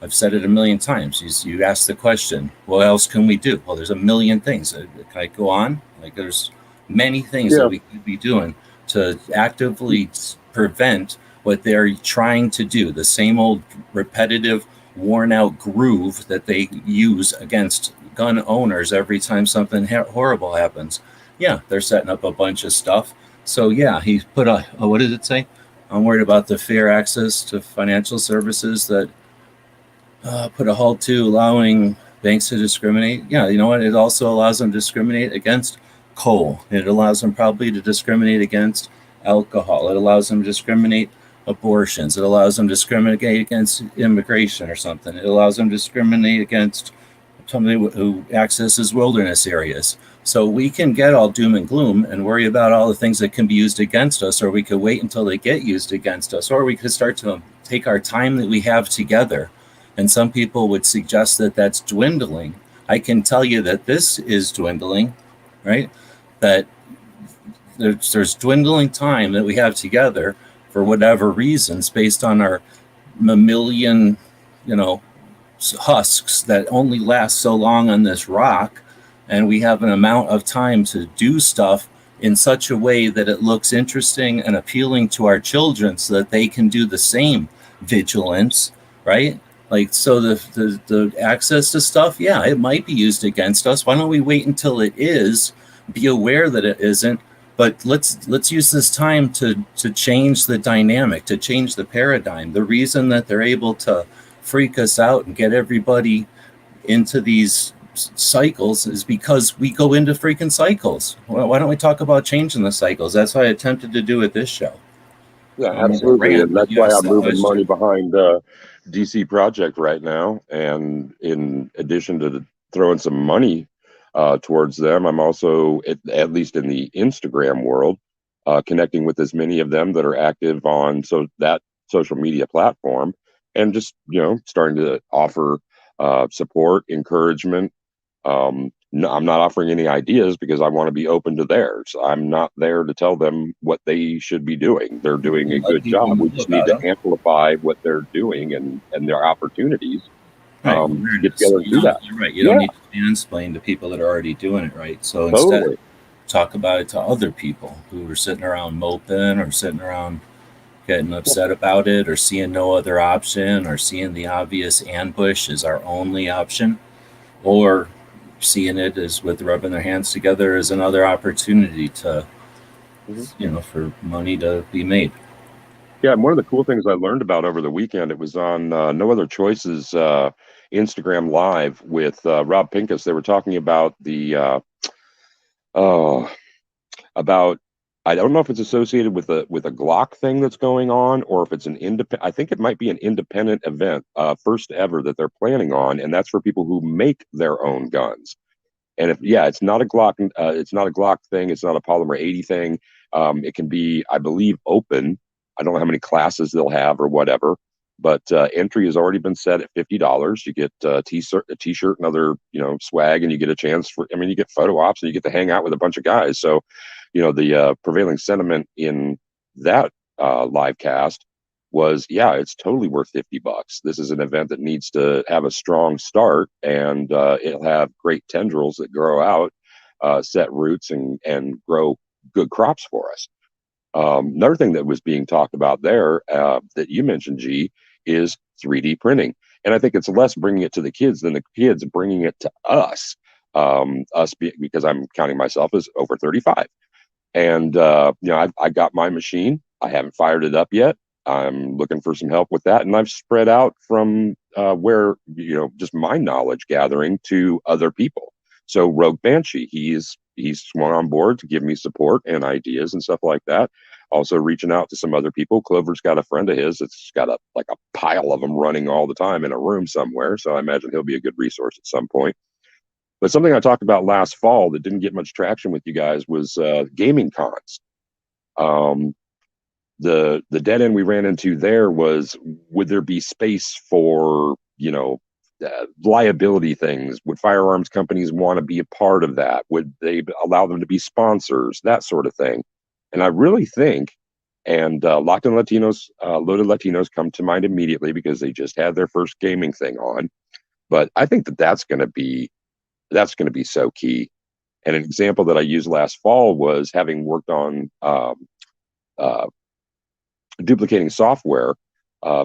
S2: I've said it a million times. You ask the question, what else can we do? Well, there's a million things. Can I go on? Like there's many things that we could be doing to actively prevent what they're trying to do. The same old repetitive, worn out groove that they use against gun owners every time something horrible happens. Yeah, they're setting up a bunch of stuff. So yeah, he put what did it say? I'm worried about the fair access to financial services that put a halt to allowing banks to discriminate. Yeah, you know what? It also allows them to discriminate against coal. It allows them probably to discriminate against alcohol. It allows them to discriminate abortions. It allows them to discriminate against immigration or something. It allows them to discriminate against somebody who accesses wilderness areas. So we can get all doom and gloom and worry about all the things that can be used against us, or we could wait until they get used against us, or we could start to take our time that we have together. And some people would suggest that that's dwindling. I can tell you that this is dwindling, right? That there's dwindling time that we have together for whatever reasons based on our mammalian, husks that only last so long on this rock, and we have an amount of time to do stuff in such a way that it looks interesting and appealing to our children so that they can do the same. vigilance, right? Like, so the access to stuff, yeah, it might be used against us. Why don't we wait until it is, be aware that it isn't, but let's use this time to change the dynamic, to change the paradigm. The reason that they're able to freak us out and get everybody into these cycles is because we go into freaking cycles. Well, why don't we talk about changing the cycles? That's what I attempted to do with this show.
S5: Yeah, absolutely,
S2: Rant,
S5: and that's
S2: you
S5: why
S2: asked
S5: I'm
S2: the
S5: moving money
S2: question.
S5: behind DC Project right now. And in addition to throwing some money towards them, I'm also, at least in the Instagram world, connecting with as many of them that are active on that social media platform, and just starting to offer support, encouragement. No, I'm not offering any ideas because I want to be open to theirs. I'm not there to tell them what they should be doing. They're doing a
S2: Let
S5: good
S2: people
S5: job. We
S2: know
S5: just need
S2: about
S5: to
S2: them.
S5: amplify what they're doing and their opportunities
S2: Right,
S5: to get
S2: awareness.
S5: together and do that.
S2: You're right. You don't
S5: Yeah,
S2: need to mansplain to people that are already doing it, right? So instead,
S5: totally.
S2: talk about it to other people who are sitting around moping or sitting around getting upset about it or seeing no other option or seeing the obvious ambush as our only option, or seeing it as with rubbing their hands together as another opportunity to,
S5: Mhm.
S2: for money to be made.
S5: Yeah, and one of the cool things I learned about over the weekend, it was on No Other Choices Instagram Live with Rob Pincus. They were talking about oh, about I don't know if it's associated with a Glock thing that's going on, or if it's an independent. I think it might be an independent event, first ever that they're planning on, and that's for people who make their own guns. And it's not a Glock. It's not a Glock thing. It's not a Polymer 80 thing. It can be, I believe, open. I don't know how many classes they'll have or whatever, but entry has already been set at $50. You get a t-shirt, and other swag, and you get a chance for. I mean, you get photo ops, and you get to hang out with a bunch of guys. So, the prevailing sentiment in that live cast was, yeah, it's totally worth $50. This is an event that needs to have a strong start, and it'll have great tendrils that grow out, set roots, and grow good crops for us. Another thing that was being talked about there that you mentioned, G, is 3D printing. And I think it's less bringing it to the kids than the kids bringing it to us. Because I'm counting myself as over 35. And I got my machine. I haven't fired it up yet. I'm looking for some help with that, and I've spread out from where just my knowledge gathering to other people. So Rogue Banshee, he's swung on board to give me support and ideas and stuff like that. Also reaching out to some other people. Clover's got a friend of his that's got a pile of them running all the time in a room somewhere. So I imagine he'll be a good resource at some point. But something I talked about last fall that didn't get much traction with you guys was gaming cons. Um, the dead end we ran into there was, would there be space for liability things? Would firearms companies want to be a part of that? Would they allow them to be sponsors? That sort of thing. And I really think, and Locked On Latinos, Loaded Latinos come to mind immediately because they just had their first gaming thing on. But I think that's going to be so key. And an example that I used last fall was having worked on uh, duplicating software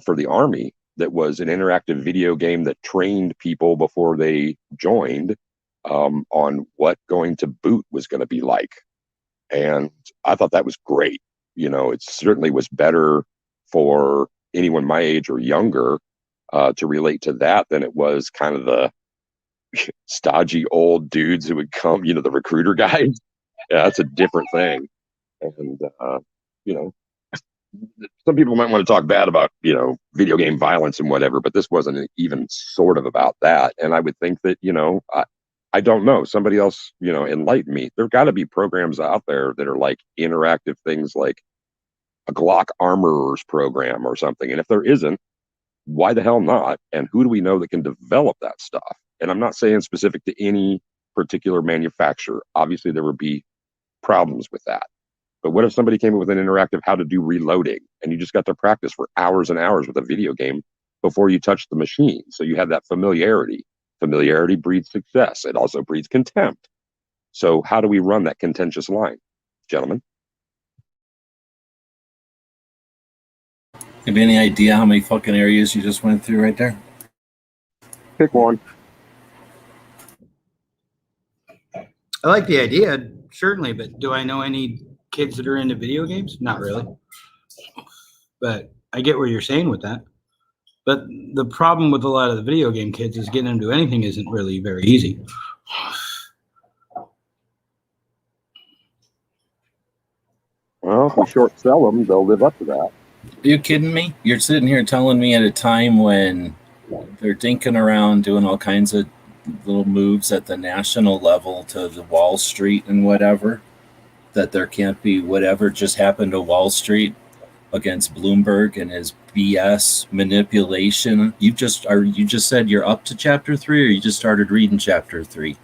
S5: for the Army that was an interactive video game that trained people before they joined on what going to boot was going to be like. And I thought that was great. It certainly was better for anyone my age or younger to relate to that than it was kind of the stodgy old dudes who would come, the recruiter guys. Yeah, that's a different thing. And, some people might want to talk bad about, video game violence and whatever, but this wasn't even sort of about that. And I would think that, I don't know, somebody else, enlighten me. There've got to be programs out there that are like interactive things, like a Glock Armorers program or something. And if there isn't, why the hell not? And who do we know that can develop that stuff? And I'm not saying specific to any particular manufacturer. Obviously, there would be problems with that. But what if somebody came up with an interactive how to do reloading, and you just got to practice for hours and hours with a video game before you touch the machine? So you have that familiarity. Familiarity breeds success. It also breeds contempt. So how do we run that contentious line, gentlemen?
S2: Have any idea how many fucking areas you just went through right there?
S5: Pick one.
S4: I like the idea, certainly, but do I know any kids that are into video games? Not really. But I get what you're saying with that. But the problem with a lot of the video game kids is getting them to do anything isn't really very easy.
S5: Well, if we short sell them, they'll live up to that.
S2: Are you kidding me? You're sitting here telling me at a time when they're dinking around doing all kinds of little moves at the national level to the Wall Street and whatever, that there can't be whatever just happened to Wall Street against Bloomberg and his BS manipulation. You just said you're up to chapter 3, or you just started reading chapter 3?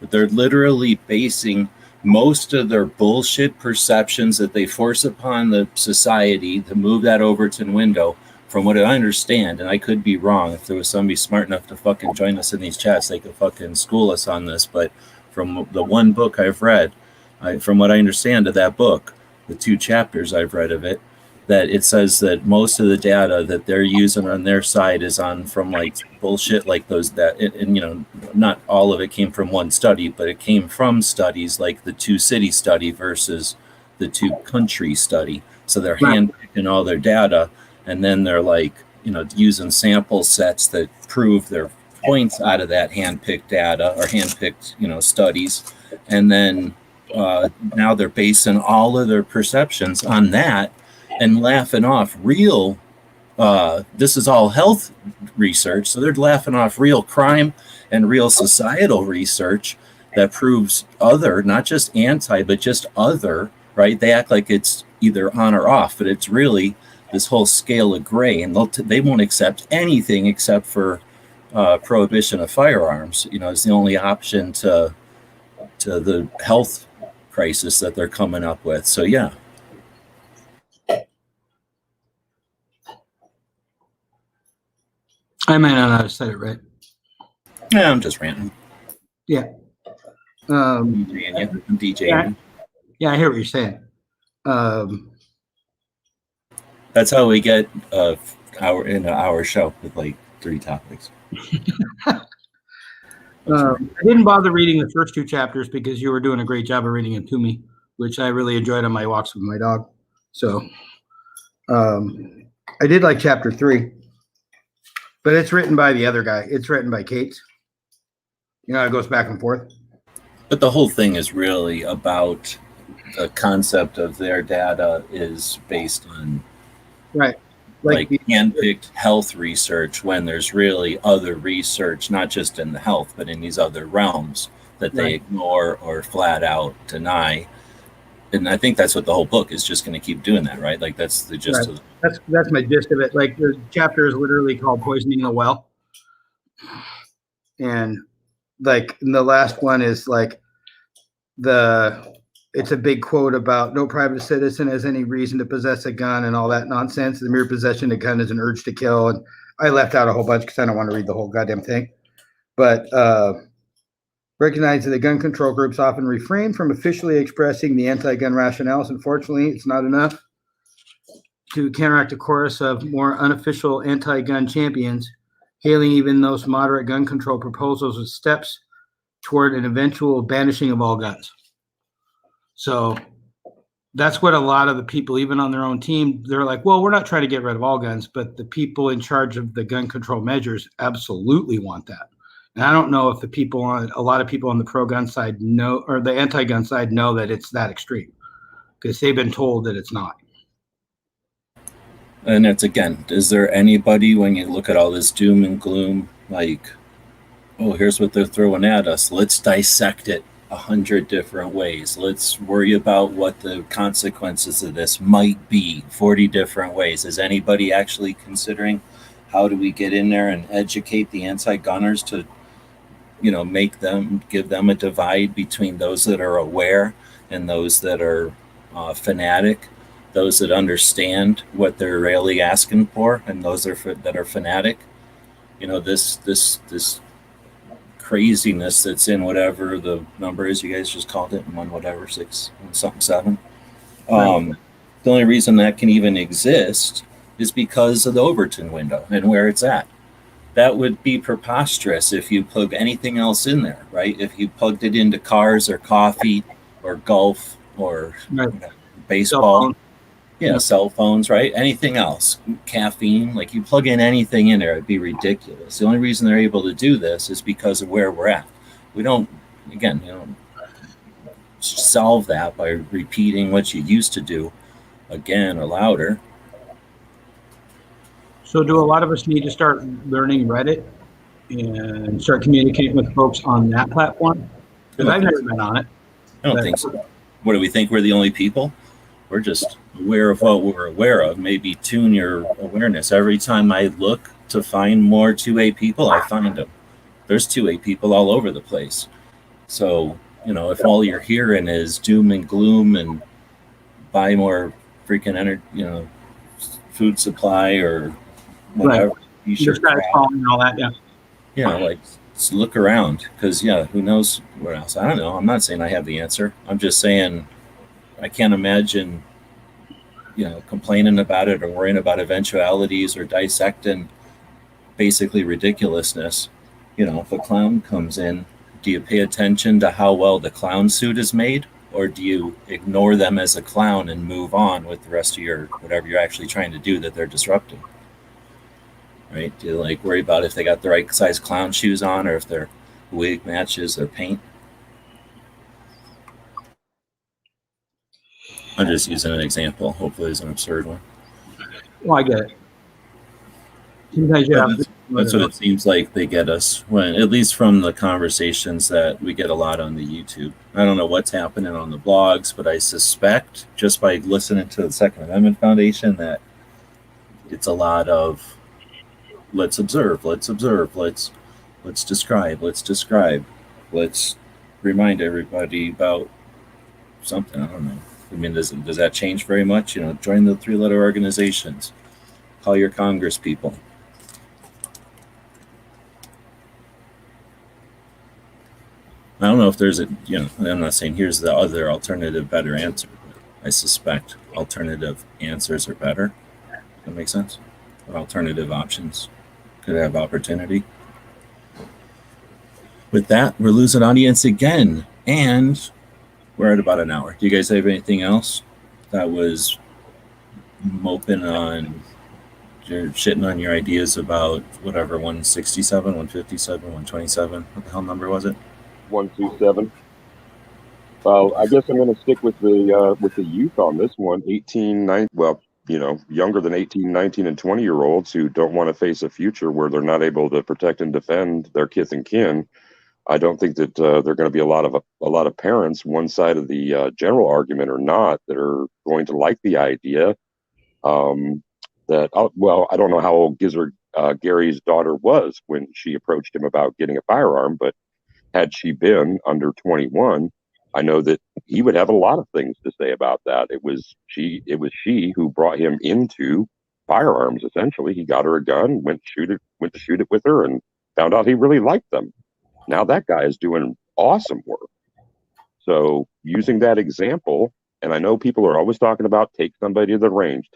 S2: But they're literally basing most of their bullshit perceptions that they force upon the society to move that Overton window. From what I understand, and I could be wrong, if there was somebody smart enough to fucking join us in these chats, they could fucking school us on this. But from the one book I've read, from what I understand of that book, the 2 chapters I've read of it, that it says that most of the data that they're using on their side is on from like bullshit like those that, and you know, not all of it came from one study, but it came from studies like the 2-city study versus the 2-country study. So they're handpicking all their data, and then they're like, you know, using sample sets that prove their points out of that handpicked data or handpicked, you know, studies, and then now they're basing all of their perceptions on that and laughing off real, this is all health research, so they're laughing off real crime and real societal research that proves other, not just anti, but just other, right? They act like it's either on or off, but it's really this whole scale of gray, and they won't accept anything except for prohibition of firearms. You know, it's the only option to the health crisis that they're coming up with. So yeah.
S4: I might not have said it right.
S2: Yeah, I'm just ranting.
S4: Yeah.
S2: I'm DJing.
S4: Yeah, I hear what you're saying.
S2: That's how we get an hour show with like 3 topics.
S4: I didn't bother reading the first 2 chapters because you were doing a great job of reading it to me, which I really enjoyed on my walks with my dog. So I did like chapter 3, but it's written by the other guy. It's written by Kate. You know, it goes back and forth.
S2: But the whole thing is really about the concept of their data is based on
S4: right,
S2: like handpicked health research, when there's really other research, not just in the health, but in these other realms that they ignore or flat out deny. And I think that's what the whole book is just going to keep doing that, right? Like that's the gist of it.
S4: That's my gist of it. Like the chapter is literally called Poisoning the Well. And like the last one is like it's a big quote about no private citizen has any reason to possess a gun and all that nonsense. The mere possession of a gun is an urge to kill. And I left out a whole bunch because I don't want to read the whole goddamn thing. But recognize that the gun control groups often refrain from officially expressing the anti-gun rationales. Unfortunately, it's not enough to counteract a chorus of more unofficial anti-gun champions, hailing even those moderate gun control proposals as steps toward an eventual banishing of all guns. So that's what a lot of the people, even on their own team, they're like, well, we're not trying to get rid of all guns, but the people in charge of the gun control measures absolutely want that. And I don't know if a lot of people on the pro-gun side know, or the anti-gun side know that it's that extreme, because they've been told that it's not.
S2: And it's, again, is there anybody, when you look at all this doom and gloom, like, oh, here's what they're throwing at us, let's dissect it 100 different ways. Let's worry about what the consequences of this might be 40 different ways. Is anybody actually considering how do we get in there and educate the anti-gunners to, you know, give them a divide between those that are aware and those that are fanatic, those that understand what they're really asking for, and those that are fanatic. You know, this craziness that's in whatever the number is you guys just called it, 6 something 7. The only reason that can even exist is because of the Overton window and where it's at. That would be preposterous if you plug anything else in there, right? If you plugged it into cars or coffee or golf or
S4: Right.
S2: baseball, cell phones, right? Anything else, caffeine, like you plug in anything in there, it'd be ridiculous. The only reason they're able to do this is because of where we're at. We don't, again, solve that by repeating what you used to do again or louder.
S4: So do a lot of us need to start learning Reddit and start communicating with folks on that platform? Because I've never been on it.
S2: I don't think so. What do we think? We're the only people? We're just aware of what we're aware of. Maybe tune your awareness. Every time I look to find more 2A people, I find them. There's 2A people all over the place. So, if all you're hearing is doom and gloom and buy more freaking energy, food supply or whatever,
S4: T-shirt and all that,
S2: just look around because, who knows what else? I don't know. I'm not saying I have the answer. I'm just saying I can't imagine, complaining about it or worrying about eventualities or dissecting basically ridiculousness. If a clown comes in, do you pay attention to how well the clown suit is made, or do you ignore them as a clown and move on with the rest of your whatever you're actually trying to do that they're disrupting? Right? Do you worry about if they got the right size clown shoes on or if their wig matches their paint? I'm just using an example. Hopefully it's an absurd one.
S4: Well, I get it. Sometimes
S2: that's what it seems like they get us when, at least from the conversations that we get a lot on the YouTube. I don't know what's happening on the blogs, but I suspect just by listening to the Second Amendment Foundation that it's a lot of let's observe, let's describe, let's remind everybody about something. I don't know. I mean, does that change very much? Join the 3-letter organizations, call your Congress people. I don't know if there's I'm not saying here's the other alternative, better answer, but I suspect alternative answers are better. Does that make sense? Or alternative options could have opportunity. With that, we're losing audience again, and we're at about an hour. Do you guys have anything else that was moping on, shitting on your ideas about whatever 167, 157, 127? What the hell number was it?
S5: 127. Well, I guess I'm going to stick with the youth on this one. 18, 19, well, younger than 18, 19, and 20-year-olds who don't want to face a future where they're not able to protect and defend their kith and kin. I don't think that there are going to be a lot of parents, one side of the general argument or not, that are going to like the idea. I don't know how old Gizzard Gary's daughter was when she approached him about getting a firearm, but had she been under 21, I know that he would have a lot of things to say about that. It was she who brought him into firearms. Essentially, he got her a gun, went to shoot it with her, and found out he really liked them. Now that guy is doing awesome work. So using that example, and I know people are always talking about take somebody to the range.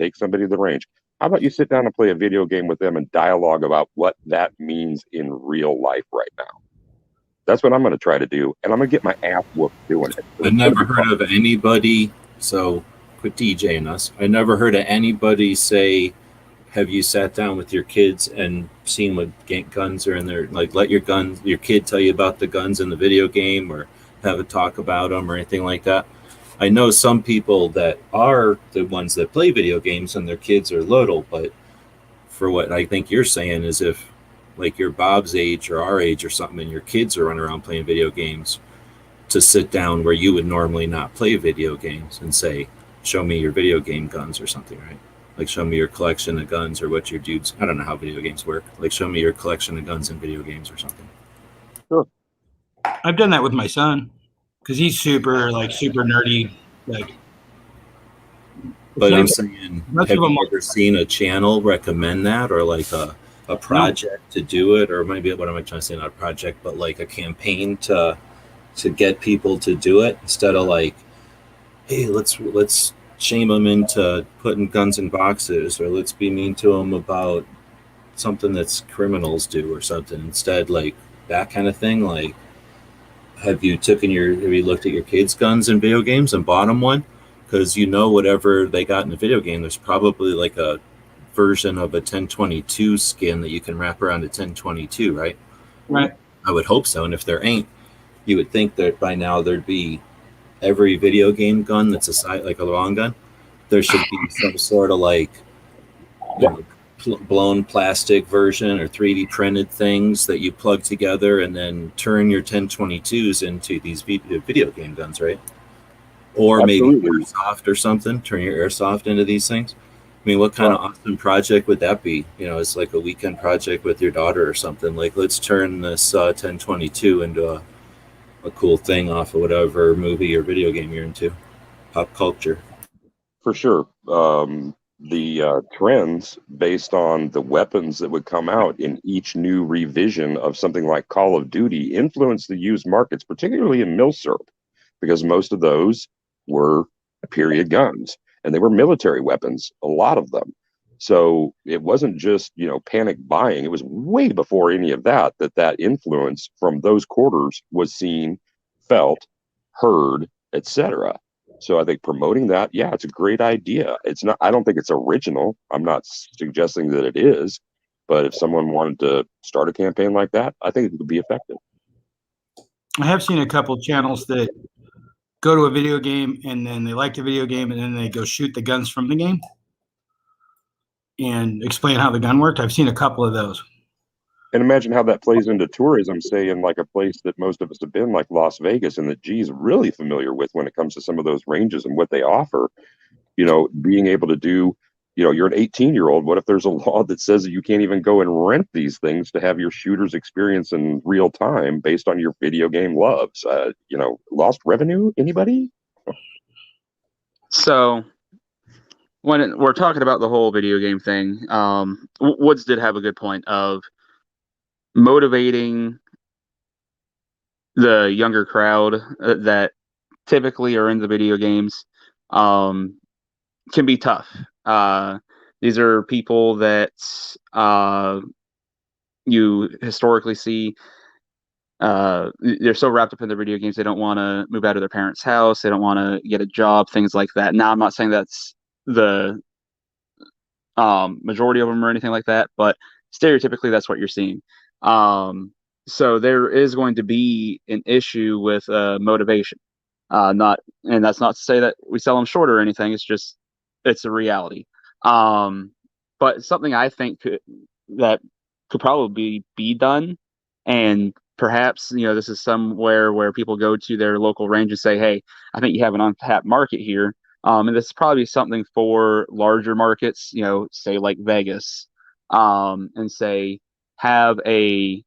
S5: How about you sit down and play a video game with them and dialogue about what that means in real life right now? That's what I'm going to try to do, and I'm going to get my ass whooped doing it.
S2: I've never heard of anybody, so quit DJing us. I never heard of anybody say, have you sat down with your kids and seen what guns are in there? Like, let your kid tell you about the guns in the video game or have a talk about them or anything like that. I know some people that are the ones that play video games and their kids are little, but for what I think you're saying is if like you're Bob's age or our age or something and your kids are running around playing video games, to sit down where you would normally not play video games and say, show me your video game guns or something, right? Like, show me your collection of guns or what your dudes, I don't know how video games work. Like, show me your collection of guns in video games or something.
S5: Sure.
S4: I've done that with my son because he's super nerdy.
S2: But I'm saying, have you ever seen a channel recommend that or like a project to do it? Or maybe, what am I trying to say? Not a project, but like a campaign to get people to do it instead of like, hey, let's shame them into putting guns in boxes, or let's be mean to them about something that's criminals do or something instead, like that kind of thing. Like, have you looked at your kids' guns in video games and bought them one? Because whatever they got in the video game, there's probably like a version of a 1022 skin that you can wrap around a 1022, right?
S4: Right.
S2: I would hope so. And if there ain't, you would think that by now there'd be every video game gun that's like a long gun. There should be some sort of like blown plastic version or 3D printed things that you plug together and then turn your 1022s into these video game guns, right? Or
S5: Absolutely.
S2: maybe airsoft or something. Turn your airsoft into these things. I mean, what kind of awesome project would that be? It's like a weekend project with your daughter or something. Like, let's turn this 1022 into a cool thing off of whatever movie or video game you're into. Pop culture.
S5: For sure. The trends based on the weapons that would come out in each new revision of something like Call of Duty influenced the used markets, particularly in Milsurp, because most of those were period guns and they were military weapons, a lot of them. So it wasn't just, panic buying. It was way before any of that influence from those quarters was seen, felt, heard, etc. So I think promoting that, yeah, it's a great idea. I don't think it's original. I'm not suggesting that it is, but if someone wanted to start a campaign like that, I think it would be effective.
S4: I have seen a couple of channels that go to a video game and then they like the video game and then they go shoot the guns from the game and explain how the gun worked. I've seen a couple of those.
S5: And imagine how that plays into tourism, say in like a place that most of us have been, like Las Vegas, and that G's really familiar with when it comes to some of those ranges and what they offer. Being able to do, you're an 18-year-old. What if there's a law that says that you can't even go and rent these things to have your shooter's experience in real time based on your video game loves? Lost revenue, anybody?
S3: So when we're talking about the whole video game thing, Woods did have a good point of motivating the younger crowd that typically are in the video games can be tough. These are people that you historically see they're so wrapped up in their video games they don't want to move out of their parents' house, they don't want to get a job, things like that. Now, I'm not saying that's the majority of them or anything like that, but stereotypically that's what you're seeing. So there is going to be an issue with motivation. And that's not to say that we sell them short or anything. It's a reality. But something I think that could probably be done, and perhaps this is somewhere where people go to their local range and say, "Hey, I think you have an untapped market here." And this is probably something for larger markets, say like Vegas, and say have a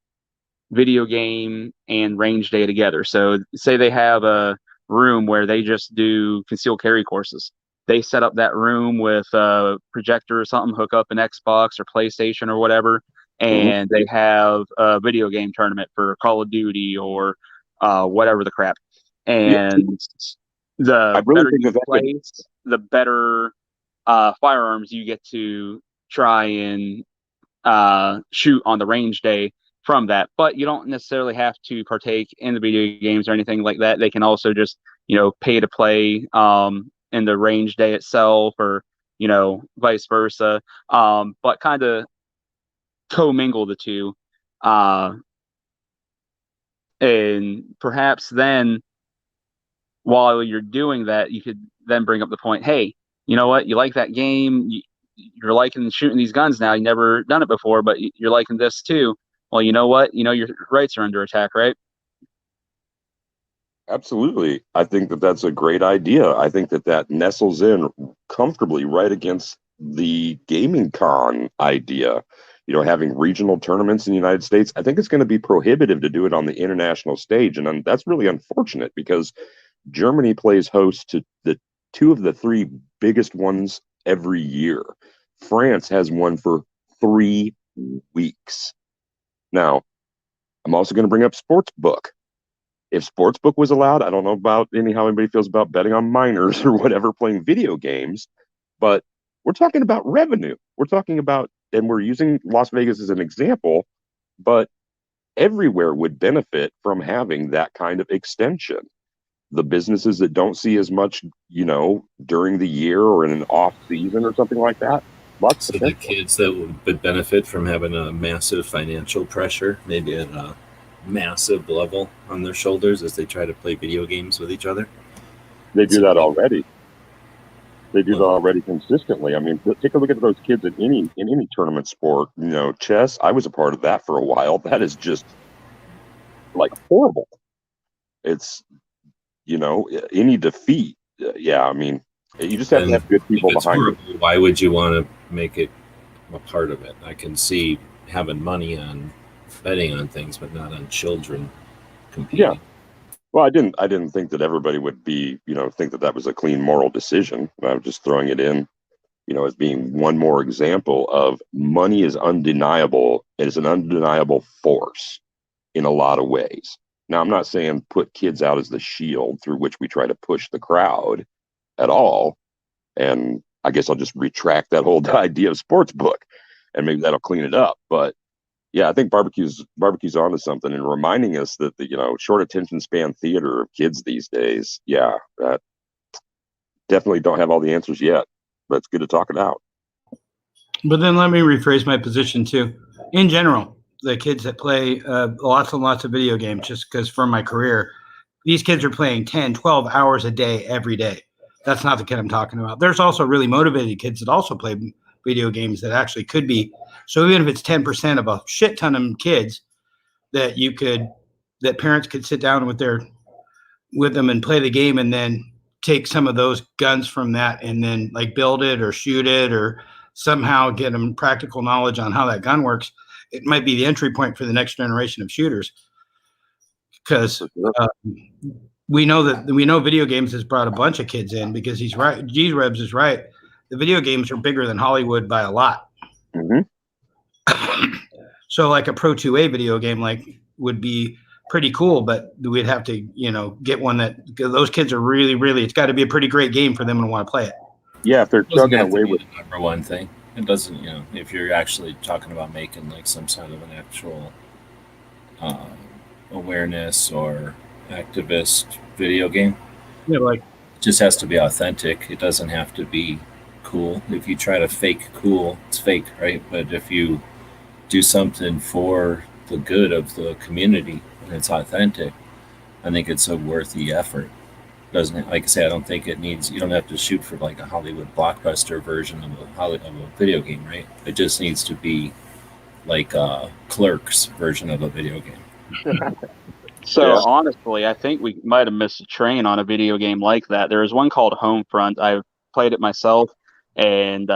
S3: video game and range day together. So say they have a room where they just do concealed carry courses. They set up that room with a projector or something, hook up an Xbox or PlayStation or whatever, and they have a video game tournament for Call of Duty or whatever the crap. And the better you place, the better firearms you get to try and shoot on the range day from that. But you don't necessarily have to partake in the video games or anything like that. They can also just pay to play in the range day itself, or vice versa, but kind of commingle the two, and perhaps then while you're doing that you could then bring up the point, hey, you know what, you like that game, you're liking shooting these guns now, you never done it before, but you're liking this too. Well, you know what, your rights are under attack, right?
S5: Absolutely. I think that that's a great idea. I think that nestles in comfortably right against the gaming con idea. Having regional tournaments in the United States, I think it's going to be prohibitive to do it on the international stage. And that's really unfortunate because Germany plays host to the two of the three biggest ones every year. France has one for 3 weeks. Now, I'm also going to bring up Sportsbook. if sportsbook was allowed, I don't know about how anybody feels about betting on minors or whatever playing video games, but we're talking about revenue. We're talking about, and we're using Las Vegas as an example, but everywhere would benefit from having that kind of extension. The businesses that don't see as much, during the year or in an off season or something like that.
S2: So the kids that would benefit from having a massive financial pressure, maybe at a massive level on their shoulders as they try to play video games with each other.
S5: They do that already. They do that already consistently. I mean, take a look at those kids in any tournament sport. Chess. I was a part of that for a while. That is just like horrible. It's any defeat. Yeah, I mean, you just have to have good people behind you.
S2: Why would you want to make it a part of it? I can see having money on betting on things, but not on children competing.
S5: Yeah. Well, I didn't think that everybody would be, think that was a clean moral decision. I was just throwing it in, as being one more example of money is undeniable. It is an undeniable force in a lot of ways. Now, I'm not saying put kids out as the shield through which we try to push the crowd at all. And I guess I'll just retract that whole idea of sports book, and maybe that'll clean it up. But yeah, I think barbecue's onto something, and reminding us that the short attention span theater of kids these days. Yeah, that definitely don't have all the answers yet, but it's good to talk it out.
S4: But then let me rephrase my position too. In general, the kids that play lots and lots of video games, just because from my career, these kids are playing 10, 12 hours a day every day. That's not the kid I'm talking about. There's also really motivated kids that also play video games that actually could be. So even if it's 10% of a shit ton of kids that parents could sit down with them and play the game, and then take some of those guns from that and then like build it or shoot it or somehow get them practical knowledge on how that gun works. It might be the entry point for the next generation of shooters. Because we know video games has brought a bunch of kids in, because he's right. G-Rebs is right. The video games are bigger than Hollywood by a lot.
S5: Mm-hmm.
S4: So like a Pro 2A video game would be pretty cool, but we'd have to, get one that those kids are really, really, it's got to be a pretty great game for them to want to play it.
S5: Yeah, if they're chugging away with
S2: the number one thing. It doesn't, if you're actually talking about making like some sort of an actual awareness or activist video game.
S4: Yeah,
S2: it just has to be authentic. It doesn't have to be cool. If you try to fake cool, it's fake, right? But if you do something for the good of the community and it's authentic, I think it's a worthy effort. Doesn't it? Like I say, I don't think you don't have to shoot for like a Hollywood blockbuster version of a video game, right? It just needs to be like a Clerks version of a video game.
S3: So honestly, I think we might have missed a train on a video game like that. There is one called Homefront. I've played it myself and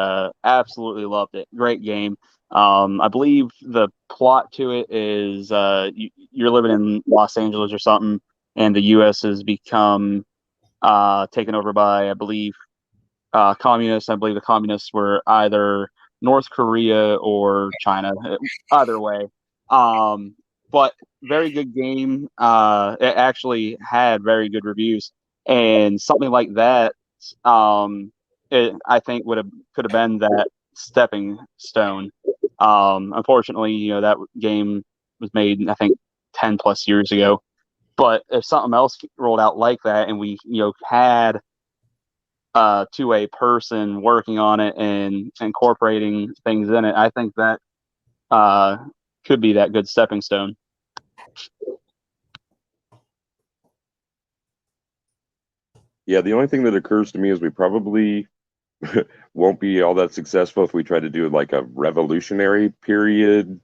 S3: absolutely loved it. Great game. I believe the plot to it is you're living in Los Angeles or something, and the U.S. has become taken over by, I believe, communists. I believe the communists were either North Korea or China. Either way. But very good game. It actually had very good reviews, and something like that, I think could have been that stepping stone. Unfortunately, that game was made, I think, 10 plus years ago. But if something else rolled out like that, and we had to a person working on it and incorporating things in it, I think that could be that good stepping stone.
S5: Yeah, the only thing that occurs to me is we probably won't be all that successful if we try to do like a revolutionary period,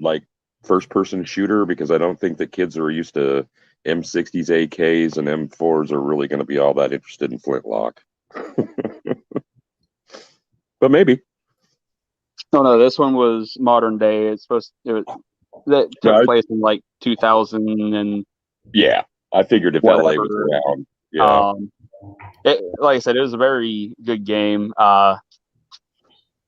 S5: like first-person shooter, because I don't think the kids are used to M60s, AKs, and M4s are really going to be all that interested in Flintlock. But maybe.
S3: Oh no, this one was modern day. That took place in like 2000 and.
S5: Yeah, I figured if LA was around. Yeah.
S3: Like I said, it was a very good game.
S5: Because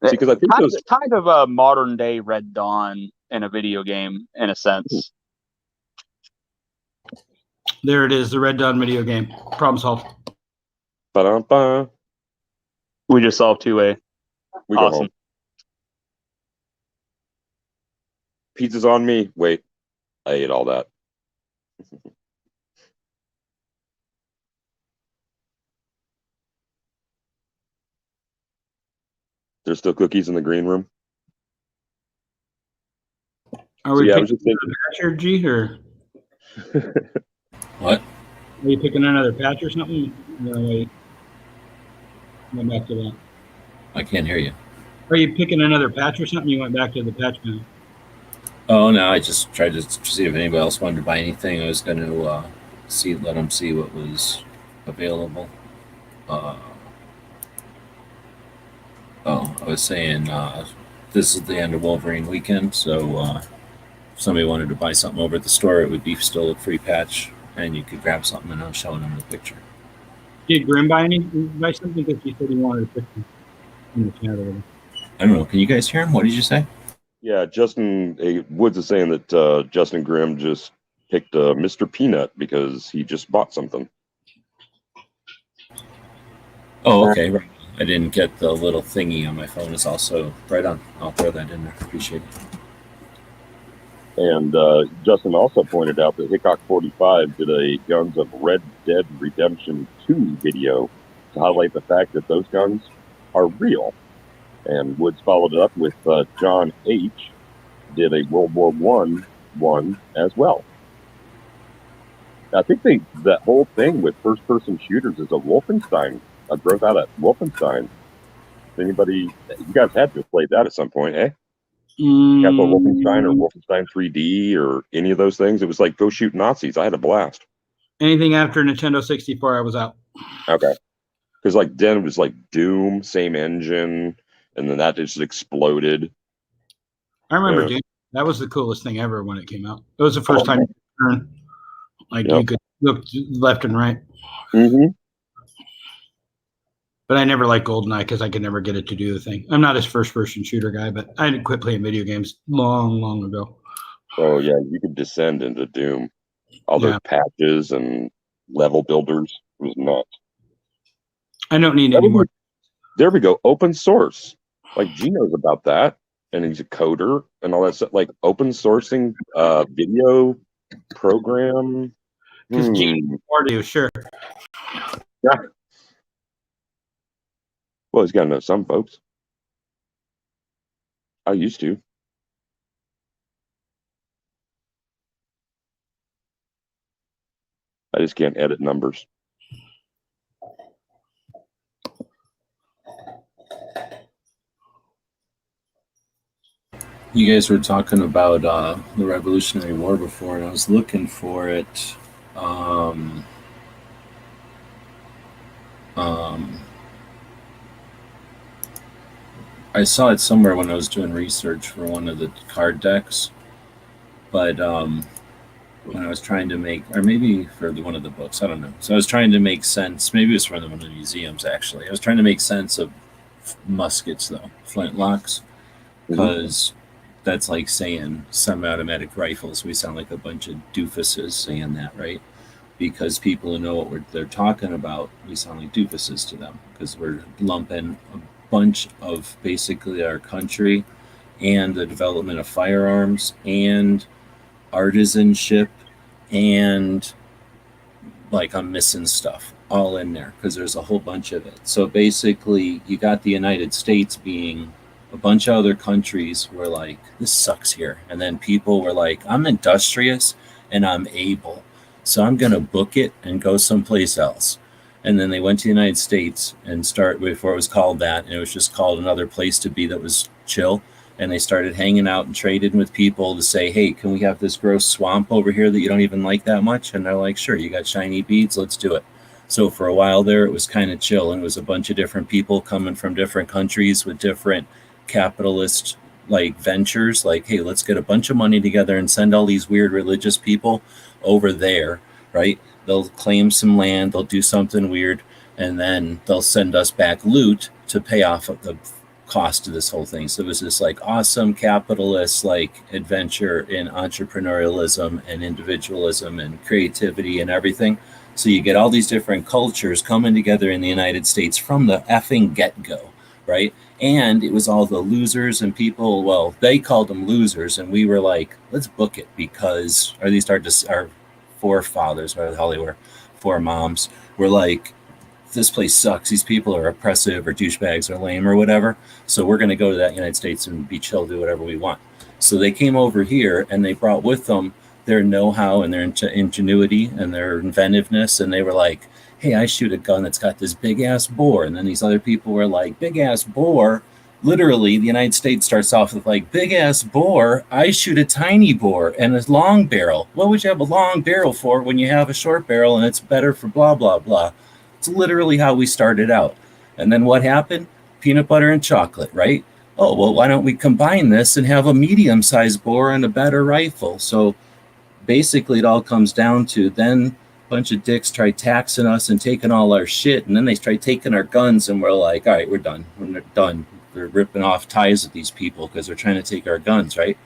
S5: I think
S3: kind of a modern day Red Dawn in a video game, in a sense.
S4: There it is, the Red Dawn video game. Problem solved.
S5: Ba-dum-ba.
S3: We just solved 2A.
S5: We go
S3: Awesome.
S5: home. Pizza's on me. Wait, I ate all that. There's still cookies in the green room.
S4: Are we
S5: I
S4: picking
S5: was just thinking.
S4: another patch here, G, or
S2: What?
S4: are you picking another patch or something? No, wait. Went back to that.
S2: I can't hear you.
S4: Are you picking another patch or something? You went back to the patch now.
S2: Oh no, I just tried to see if anybody else wanted to buy anything. I was going to let them see what was available. I was saying this is the end of Wolverine weekend, so if somebody wanted to buy something over at the store, it would be still a free patch, and you could grab something, and I was showing them the picture.
S4: Did Grim buy something? Because he said he wanted to put in the chat over there.
S2: I don't know. Can you guys hear him? What did you say?
S5: Yeah, Justin Woods is saying that Justin Grimm just picked Mr. Peanut because he just bought something.
S2: Oh, okay. Right. I didn't get the little thingy on my phone. It's also right on. I'll throw that in there. Appreciate it.
S5: And Justin also pointed out that Hickok 45 did a Guns of Red Dead Redemption 2 video to highlight the fact that those guns are real. And Woods followed it up with John H. did a World War I one as well. I think that whole thing with first-person shooters is a Wolfenstein, a growth out of Wolfenstein. You guys had to have played that at some point, eh? Got the Wolfenstein or Wolfenstein 3D or any of those things? It was like go shoot Nazis. I had a blast.
S4: Anything after Nintendo 64, I was out.
S5: Okay. Because like then it was like Doom, same engine, and then that just exploded.
S4: I remember Doom. That was the coolest thing ever when it came out. It was the first time you could turn. You could look left and right.
S5: Mm-hmm.
S4: But I never liked GoldenEye because I could never get it to do the thing. I'm not a first-person shooter guy, but I had quit playing video games long, long ago.
S5: Oh, yeah. You could descend into Doom. All those patches and level builders. It was nuts.
S4: I don't need any more.
S5: There we go. Open source. Like, G knows about that. And he's a coder and all that stuff. Like, open sourcing video program.
S4: Because G more to you, sure.
S5: Yeah. Well, he's got to know some folks. I used to. I just can't edit numbers.
S2: You guys were talking about the Revolutionary War before, and I was looking for it. I saw it somewhere when I was doing research for one of the card decks, but when I was trying to make, or maybe for one of the books, I don't know. So I was trying to make sense. Maybe it was from one of the museums, actually. I was trying to make sense of muskets, though, flintlocks, because that's like saying semi-automatic rifles. We sound like a bunch of doofuses saying that, right? Because people who know what they're talking about, we sound like doofuses to them, because we're lumping a bunch of basically our country and the development of firearms and artisanship and like I'm missing stuff all in there because there's a whole bunch of it. So basically you got the United States being a bunch of other countries were like, this sucks here. And then people were like, I'm industrious and I'm able. So I'm going to book it and go someplace else. And then they went to the United States and start before it was called that. And it was just called another place to be that was chill. And they started hanging out and trading with people to say, hey, can we have this gross swamp over here that you don't even like that much? And they're like, sure, you got shiny beads, let's do it. So for a while there, it was kind of chill. And it was a bunch of different people coming from different countries with different capitalist like ventures. Like, hey, let's get a bunch of money together and send all these weird religious people over there, right? They'll claim some land, they'll do something weird, and then they'll send us back loot to pay off of the cost to this whole thing. So it was this like awesome capitalist like adventure in entrepreneurialism and individualism and creativity and everything. So you get all these different cultures coming together in the United States from the effing get-go, right? And it was all the losers and people, well, they called them losers, and we were like, let's book it because, or at least our forefathers, whatever the hell they were, foremoms, were like, this place sucks. These people are oppressive or douchebags or lame or whatever. So we're going to go to that United States and be chill, do whatever we want. So they came over here and they brought with them their know-how and their ingenuity and their inventiveness. And they were like, hey, I shoot a gun that's got this big ass bore. And then these other people were like, big ass bore. Literally, the United States starts off with like, big ass bore. I shoot a tiny bore and a long barrel. What would you have a long barrel for when you have a short barrel and it's better for blah, blah, blah? It's literally how we started out. And then what happened? Peanut butter and chocolate, right? Oh, well, why don't we combine this and have a medium-sized bore and a better rifle? So basically it all comes down to then a bunch of dicks tried taxing us and taking all our shit. And then they tried taking our guns and we're like, all right, we're done. We're done. They're ripping off ties with these people because they're trying to take our guns, right?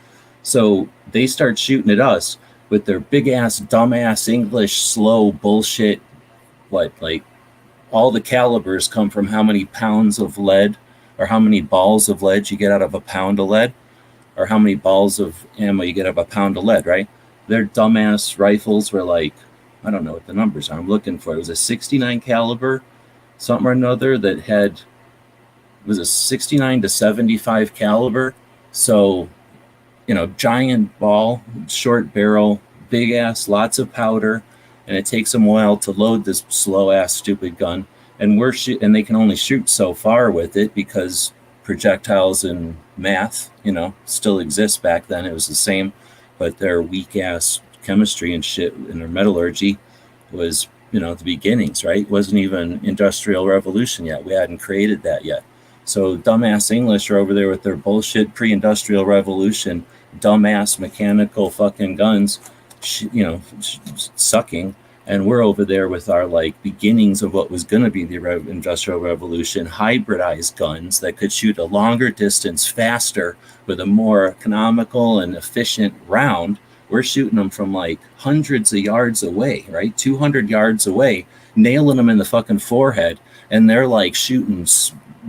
S2: So they start shooting at us with their big-ass, dumbass English, slow bullshit, like all the calibers come from how many pounds of lead or how many balls of lead you get out of a pound of lead or how many balls of ammo you get out of a pound of lead, right? Their dumbass rifles were like, I don't know what the numbers are. I'm looking for it. It was a 69 caliber, something or another that had, it was a 69 to 75 caliber. So, you know, giant ball, short barrel, big ass, lots of powder. And it takes them a while to load this slow ass stupid gun, and and they can only shoot so far with it because projectiles and math, you know, still exists. Back then it was the same, but their weak ass chemistry and shit and their metallurgy was, you know, the beginnings, right? It wasn't even industrial revolution yet. We hadn't created that yet. So dumbass English are over there with their bullshit pre-industrial revolution, dumbass mechanical fucking guns, you know, sucking, and we're over there with our like beginnings of what was going to be the industrial revolution, hybridized guns that could shoot a longer distance faster with a more economical and efficient round. We're shooting them from like hundreds of yards away, right? 200 yards away, nailing them in the fucking forehead, and they're like shooting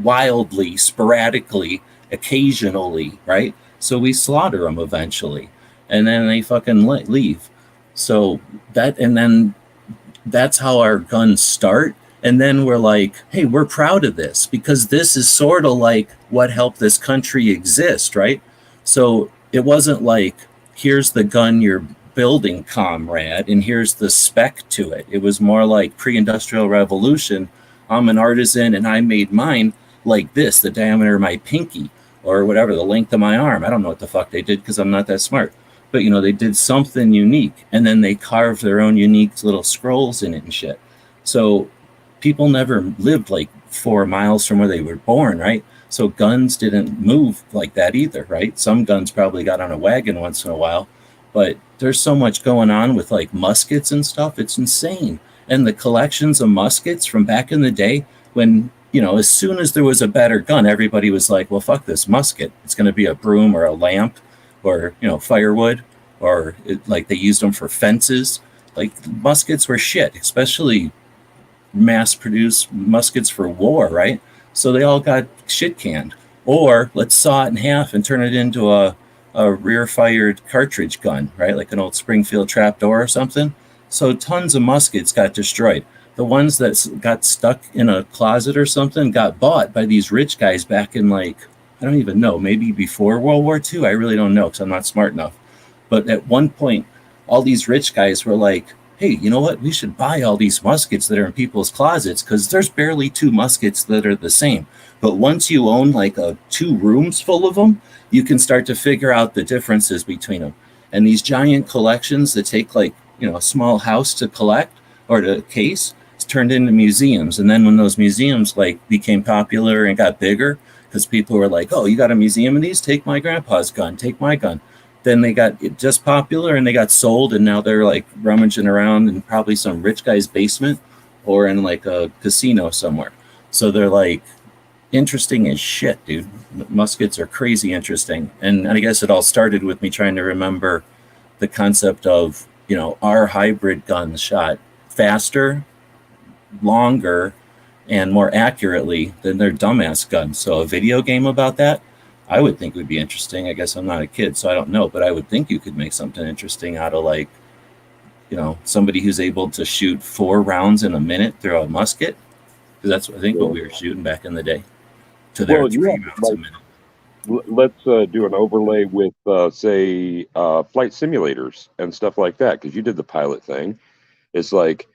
S2: wildly, sporadically, occasionally, right? So we slaughter them eventually. And then they fucking leave. So that's how our guns start. And then we're like, hey, we're proud of this because this is sort of like what helped this country exist, right? So it wasn't like, here's the gun you're building, comrade, and here's the spec to it. It was more like pre-industrial revolution. I'm an artisan and I made mine like this, the diameter of my pinky or whatever, the length of my arm. I don't know what the fuck they did because I'm not that smart. But, you know, they did something unique, and then they carved their own unique little scrolls in it and shit. So people never lived like 4 miles from where they were born, right? So guns didn't move like that either, right? Some guns probably got on a wagon once in a while, but there's so much going on with like muskets and stuff. It's insane. And the collections of muskets from back in the day when, you know, as soon as there was a better gun, everybody was like, well, fuck this musket. It's going to be a broom or a lamp, or, you know, firewood, or like they used them for fences. Like muskets were shit, especially mass-produced muskets for war, right? So they all got shit canned. Or let's saw it in half and turn it into a rear-fired cartridge gun, right? Like an old Springfield trapdoor or something. So tons of muskets got destroyed. The ones that got stuck in a closet or something got bought by these rich guys back in like, I don't even know, maybe before World War II. I really don't know because I'm not smart enough. But at one point, all these rich guys were like, hey, you know what? We should buy all these muskets that are in people's closets because there's barely 2 muskets that are the same. But once you own like 2 rooms full of them, you can start to figure out the differences between them. And these giant collections that take like, you know, a small house to collect or to case, it's turned into museums. And then when those museums like became popular and got bigger, because people were like, oh, you got a museum of these? Take my grandpa's gun, take my gun. Then they got just popular and they got sold, and now they're like rummaging around in probably some rich guy's basement or in like a casino somewhere. So they're like, interesting as shit, dude. Muskets are crazy interesting. And I guess it all started with me trying to remember the concept of, our hybrid guns shot faster, longer, and more accurately than their dumbass guns. So a video game about that, I would think would be interesting. I guess I'm not a kid, so I don't know, but I would think you could make something interesting out of like, somebody who's able to shoot 4 rounds in a minute through a musket. Because that's, I think, what we were shooting back in the day. To their 3 rounds a minute.
S5: Let's do an overlay with, say, flight simulators and stuff like that, because you did the pilot thing. It's like,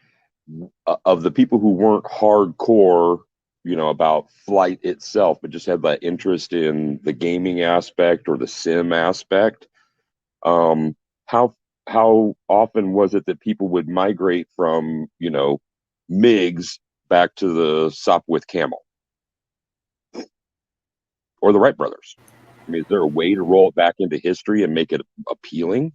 S5: of the people who weren't hardcore, about flight itself, but just had that interest in the gaming aspect or the sim aspect, how often was it that people would migrate from, MiGs back to the Sopwith Camel? Or the Wright brothers? I mean, is there a way to roll it back into history and make it appealing?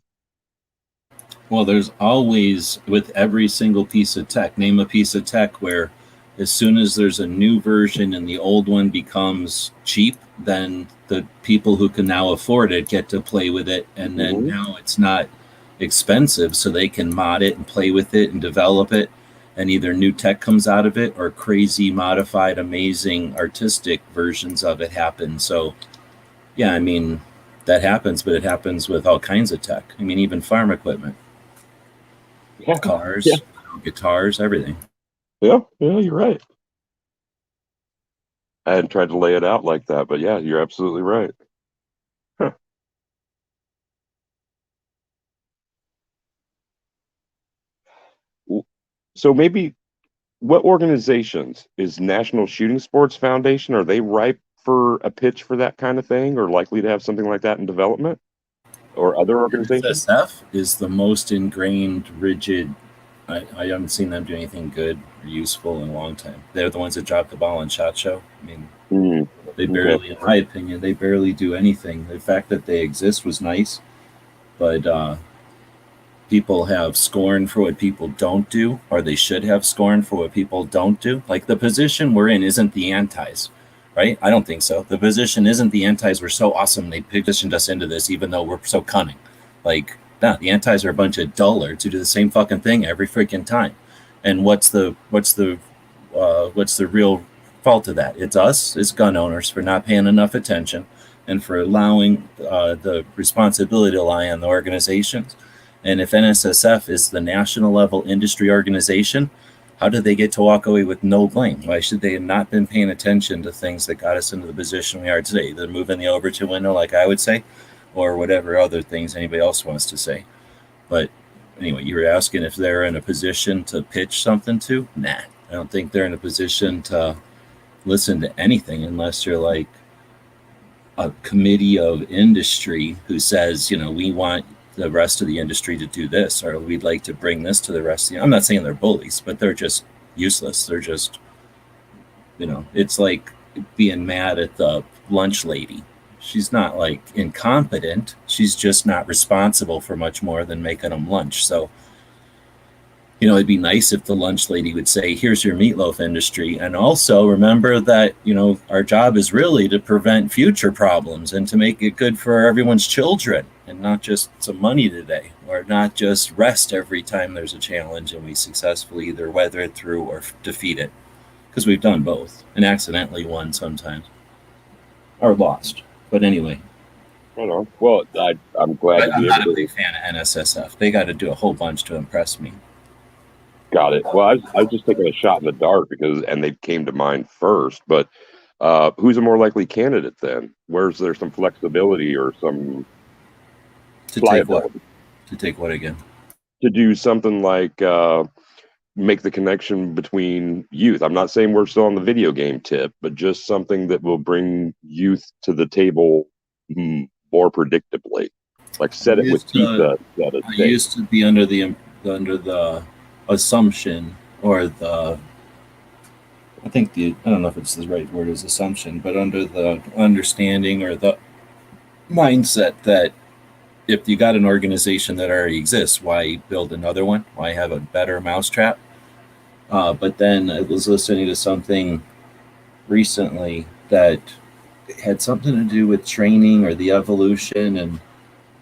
S2: Well, there's always, with every single piece of tech, name a piece of tech where as soon as there's a new version and the old one becomes cheap, then the people who can now afford it get to play with it. And then now it's not expensive, so they can mod it and play with it and develop it. And either new tech comes out of it or crazy, modified, amazing, artistic versions of it happen. So, yeah, I mean, that happens, but it happens with all kinds of tech. I mean, even farm equipment. Yeah. Cars, guitars, everything.
S5: Yeah, you're right. I hadn't tried to lay it out like that, but yeah, you're absolutely right. Huh. So maybe, what organizations is National Shooting Sports Foundation? Are they ripe for a pitch for that kind of thing, or likely to have something like that in development? Or other organizations?
S2: SF is the most ingrained, rigid. I haven't seen them do anything good or useful in a long time. They're the ones that dropped the ball on SHOT Show. I mean, they barely, in my opinion, they barely do anything. The fact that they exist was nice, but people have scorn for what people don't do, or they should have scorn for what people don't do. Like, the position we're in isn't the antis, right? I don't think so. The position isn't the antis. We're so awesome. They positioned us into this, even though we're so cunning. Like, no, the antis are a bunch of dullards who do the same fucking thing every freaking time. And what's the real fault of that? It's us, as gun owners, for not paying enough attention and for allowing the responsibility to lie on the organizations. And if NSSF is the national level industry organization, how did they get to walk away with no blame? Why should they have not been paying attention to things that got us into the position we are today? They're moving the Overton window, like I would say, or whatever other things anybody else wants to say. But anyway, you were asking if they're in a position to pitch something to? Nah, I don't think they're in a position to listen to anything unless you're like a committee of industry who says, we want the rest of the industry to do this, or we'd like to bring this to the rest of the. I'm not saying they're bullies, but they're just useless. They're just, it's like being mad at the lunch lady. She's not like incompetent. She's just not responsible for much more than making them lunch. So, it'd be nice if the lunch lady would say, here's your meatloaf industry. And also remember that, our job is really to prevent future problems and to make it good for everyone's children and not just some money today, or not just rest every time there's a challenge and we successfully either weather it through or defeat it. Because we've done both and accidentally won sometimes or lost. But anyway.
S5: I know. Well, I'm glad to be able to.
S2: I'm not a big fan of NSSF. They got to do a whole bunch to impress me.
S5: Got it. Well, I was just taking a shot in the dark and they came to mind first. But who's a more likely candidate then? Where's there some flexibility or some
S2: pliability? To take what again?
S5: To do something like make the connection between youth. I'm not saying we're still on the video game tip, but just something that will bring youth to the table more predictably. Like set it with pizza.
S2: I used to be under the assumption, or I don't know if it's the right word as assumption, but under the understanding or the mindset that if you got an organization that already exists, why build another one? Why have a better mousetrap? But then I was listening to something recently. that had something to do with training or the evolution,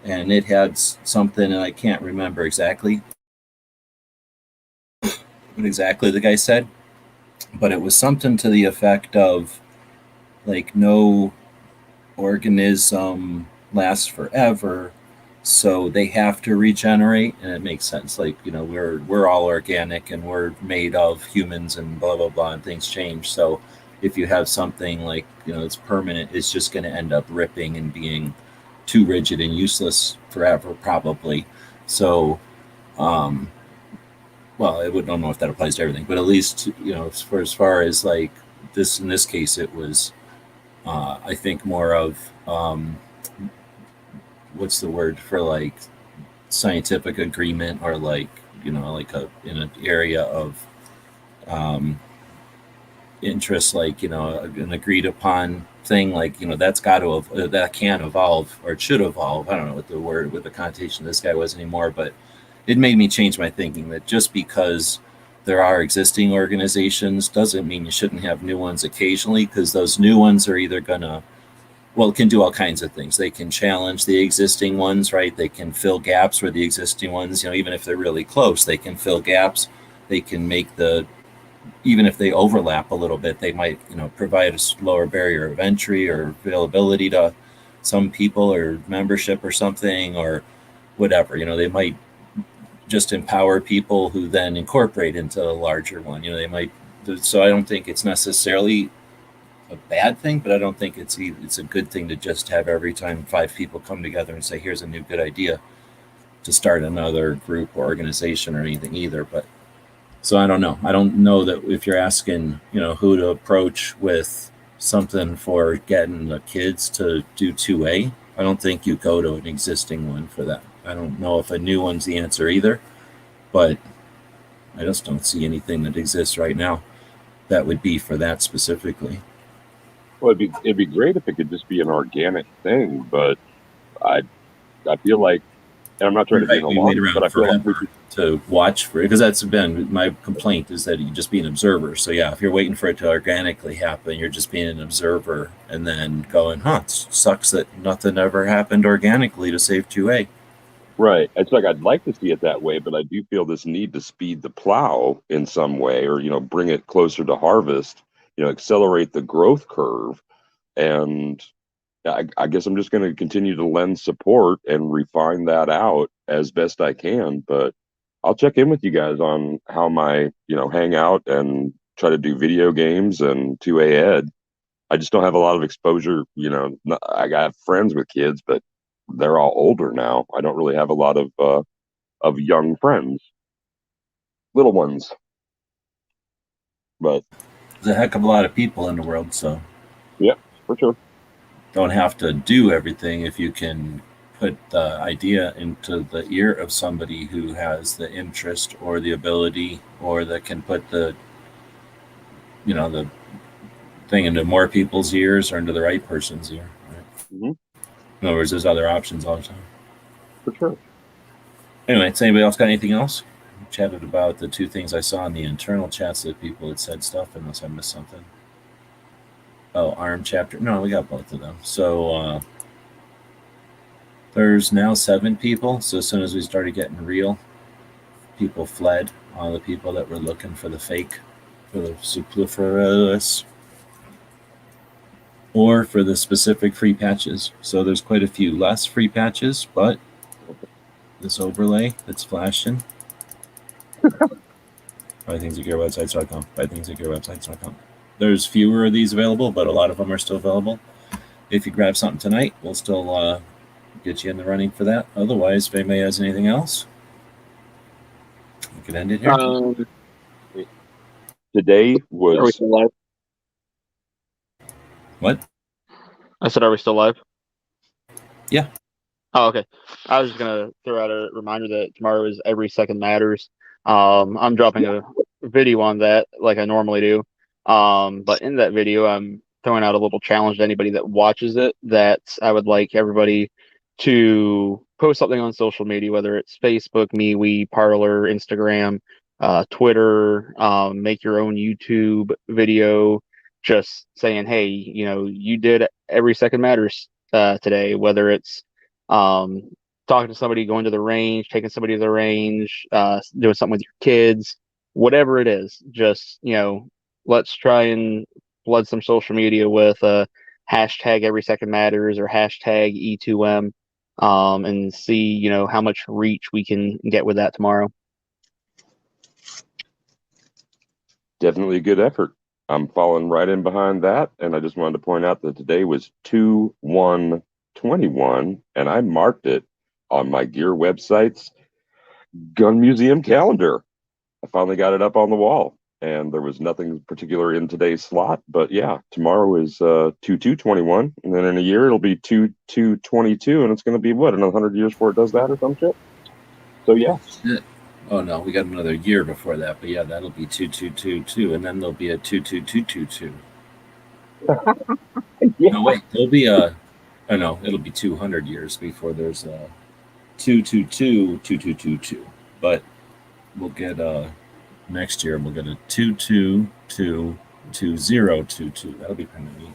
S2: and it had something, and I can't remember exactly what exactly the guy said, but it was something to the effect of like no organism lasts forever, so they have to regenerate, and it makes sense. Like, you know, we're all organic and we're made of humans and blah blah blah, and things change. So if you have something like, you know, it's permanent, it's just going to end up ripping and being too rigid and useless forever, probably. So, well, I would don't know if that applies to everything, but at least, you know, for as far as like this, in this case, it was, I think, more of what's the word for like scientific agreement, or like, you know, like a in an area of um, interest, like, you know, an agreed upon thing, like, you know, that's got to that can evolve, or it should evolve. I don't know what the word, what the connotation this guy was anymore, but it made me change my thinking that just because there are existing organizations doesn't mean you shouldn't have new ones occasionally, because those new ones are either gonna, well, it can do all kinds of things. They can challenge the existing ones, right? They can fill gaps where the existing ones, you know, even if they're really close, they can fill gaps. They can make the, even if they overlap a little bit, they might, you know, provide a lower barrier of entry or availability to some people, or membership or something, or whatever. You know, they might just empower people who then incorporate into a larger one. You know, they might. So I don't think it's necessarily a bad thing, but I don't think it's a good thing to just have every time 5 people come together and say, "Here's a new good idea," to start another group or organization or anything either. But so I don't know. I don't know that if you're asking, you know, who to approach with something for getting the kids to do 2A, I don't think you go to an existing one for that. I don't know if a new one's the answer either, but I just don't see anything that exists right now that would be for that specifically.
S5: Well, it'd be great if it could just be an organic thing, but I I feel like, and I'm not trying to be an
S2: We wait
S5: alarmist, but
S2: around
S5: I feel like we
S2: forever to watch for it, because that's been my complaint, is that you just be an observer. So yeah, if you're waiting for it to organically happen, you're just being an observer and then going, huh, it sucks that nothing ever happened organically to save 2A.
S5: right. It's like I'd like to see it that way, but I do feel this need to speed the plow in some way, or bring it closer to harvest, accelerate the growth curve. And I guess I'm just going to continue to lend support and refine that out as best I can. But I'll check in with you guys on how my, hang out and try to do video games and 2A ed. I just don't have a lot of exposure. I got friends with kids, but they're all older now. I don't really have a lot of young friends, little ones. But
S2: There's a heck of a lot of people in the world, so
S5: yeah, for sure.
S2: don't have to do everything if you can put the idea into the ear of somebody who has the interest or the ability, or that can put the, the thing into more people's ears or into the right person's ear. Right?
S5: Mm-hmm.
S2: In other words, there's other options all the time.
S5: For sure.
S2: Anyway, has anybody else got anything else? We chatted about the 2 things I saw in the internal chats that people had said stuff, unless I missed something. Oh, ARM chapter. No, we got both of them. So there's now 7 people. So as soon as we started getting real, people fled. All the people that were looking for the fake, for the superfluous, or for the specific free patches. So there's quite a few less free patches, but this overlay that's flashing. Buy things at gearwebsites.com. Buy things at gearwebsites.com. There's fewer of these available, but a lot of them are still available. If you grab something tonight, we'll still get you in the running for that. Otherwise, if anybody has anything else, we can end it here.
S5: Today was.
S3: Are we still live?
S2: What?
S3: I said, are we still live?
S2: Yeah.
S3: Oh, okay. I was just gonna throw out a reminder that tomorrow is Every Second Matters. I'm dropping a video on that like I normally do. But in that video, I'm throwing out a little challenge to anybody that watches it, that I would like everybody to post something on social media, whether it's Facebook, MeWe, Parler, Instagram, Twitter, make your own YouTube video, just saying, hey, you did every second matters today, whether it's talking to somebody, going to the range, taking somebody to the range, doing something with your kids, whatever it is. Just, let's try and flood some social media with hashtag every second matters or hashtag E2M, and see, how much reach we can get with that tomorrow.
S5: Definitely a good effort. I'm falling right in behind that, and I just wanted to point out that today was 2/1/21, and I marked it on my gear website's gun museum calendar. I finally got it up on the wall, and there was nothing particular in today's slot. But yeah, tomorrow is 2/2/21, and then in a year it'll be 2/2/22, and it's going to be what, another 100 years before it does that or some shit. So yeah.
S2: Oh no, we got another year before that, but yeah, that'll be 2/2/22, and then there'll be a 2/2/222.
S5: Yeah.
S2: No wait, there'll be oh no, it'll be 200 years before there's a 2/2/2/2222. But we'll get next year we'll get a 2/2/2/2022. That'll be kind of neat.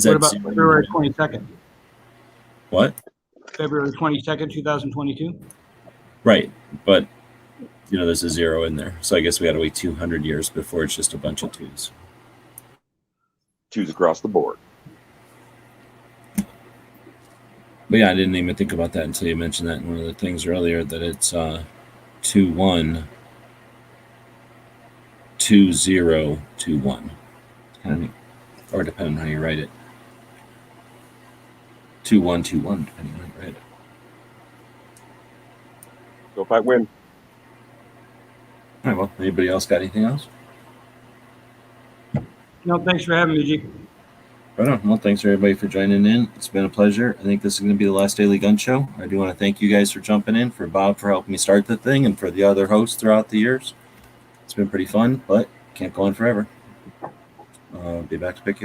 S4: What about February 22nd?
S2: What?
S4: February 22nd, 2022?
S2: Right, but there's a zero in there, so I guess we got to wait 200 years before it's just a bunch of twos.
S5: Twos across the board.
S2: But yeah, I didn't even think about that until you mentioned that in one of the things earlier, that it's 2/1/2021. Kind of neat. Or depending on how you write it. 2/1/21, depending on how you write it.
S5: So if I win.
S2: All right, well, anybody else got anything else?
S4: No, thanks for having me, G.
S2: Right on. Well, thanks everybody for joining in. It's been a pleasure. I think this is going to be the last Daily Gun Show. I do want to thank you guys for jumping in, for Bob for helping me start the thing, and for the other hosts throughout the years. It's been pretty fun, but can't go on forever. I'll be back to pick you up.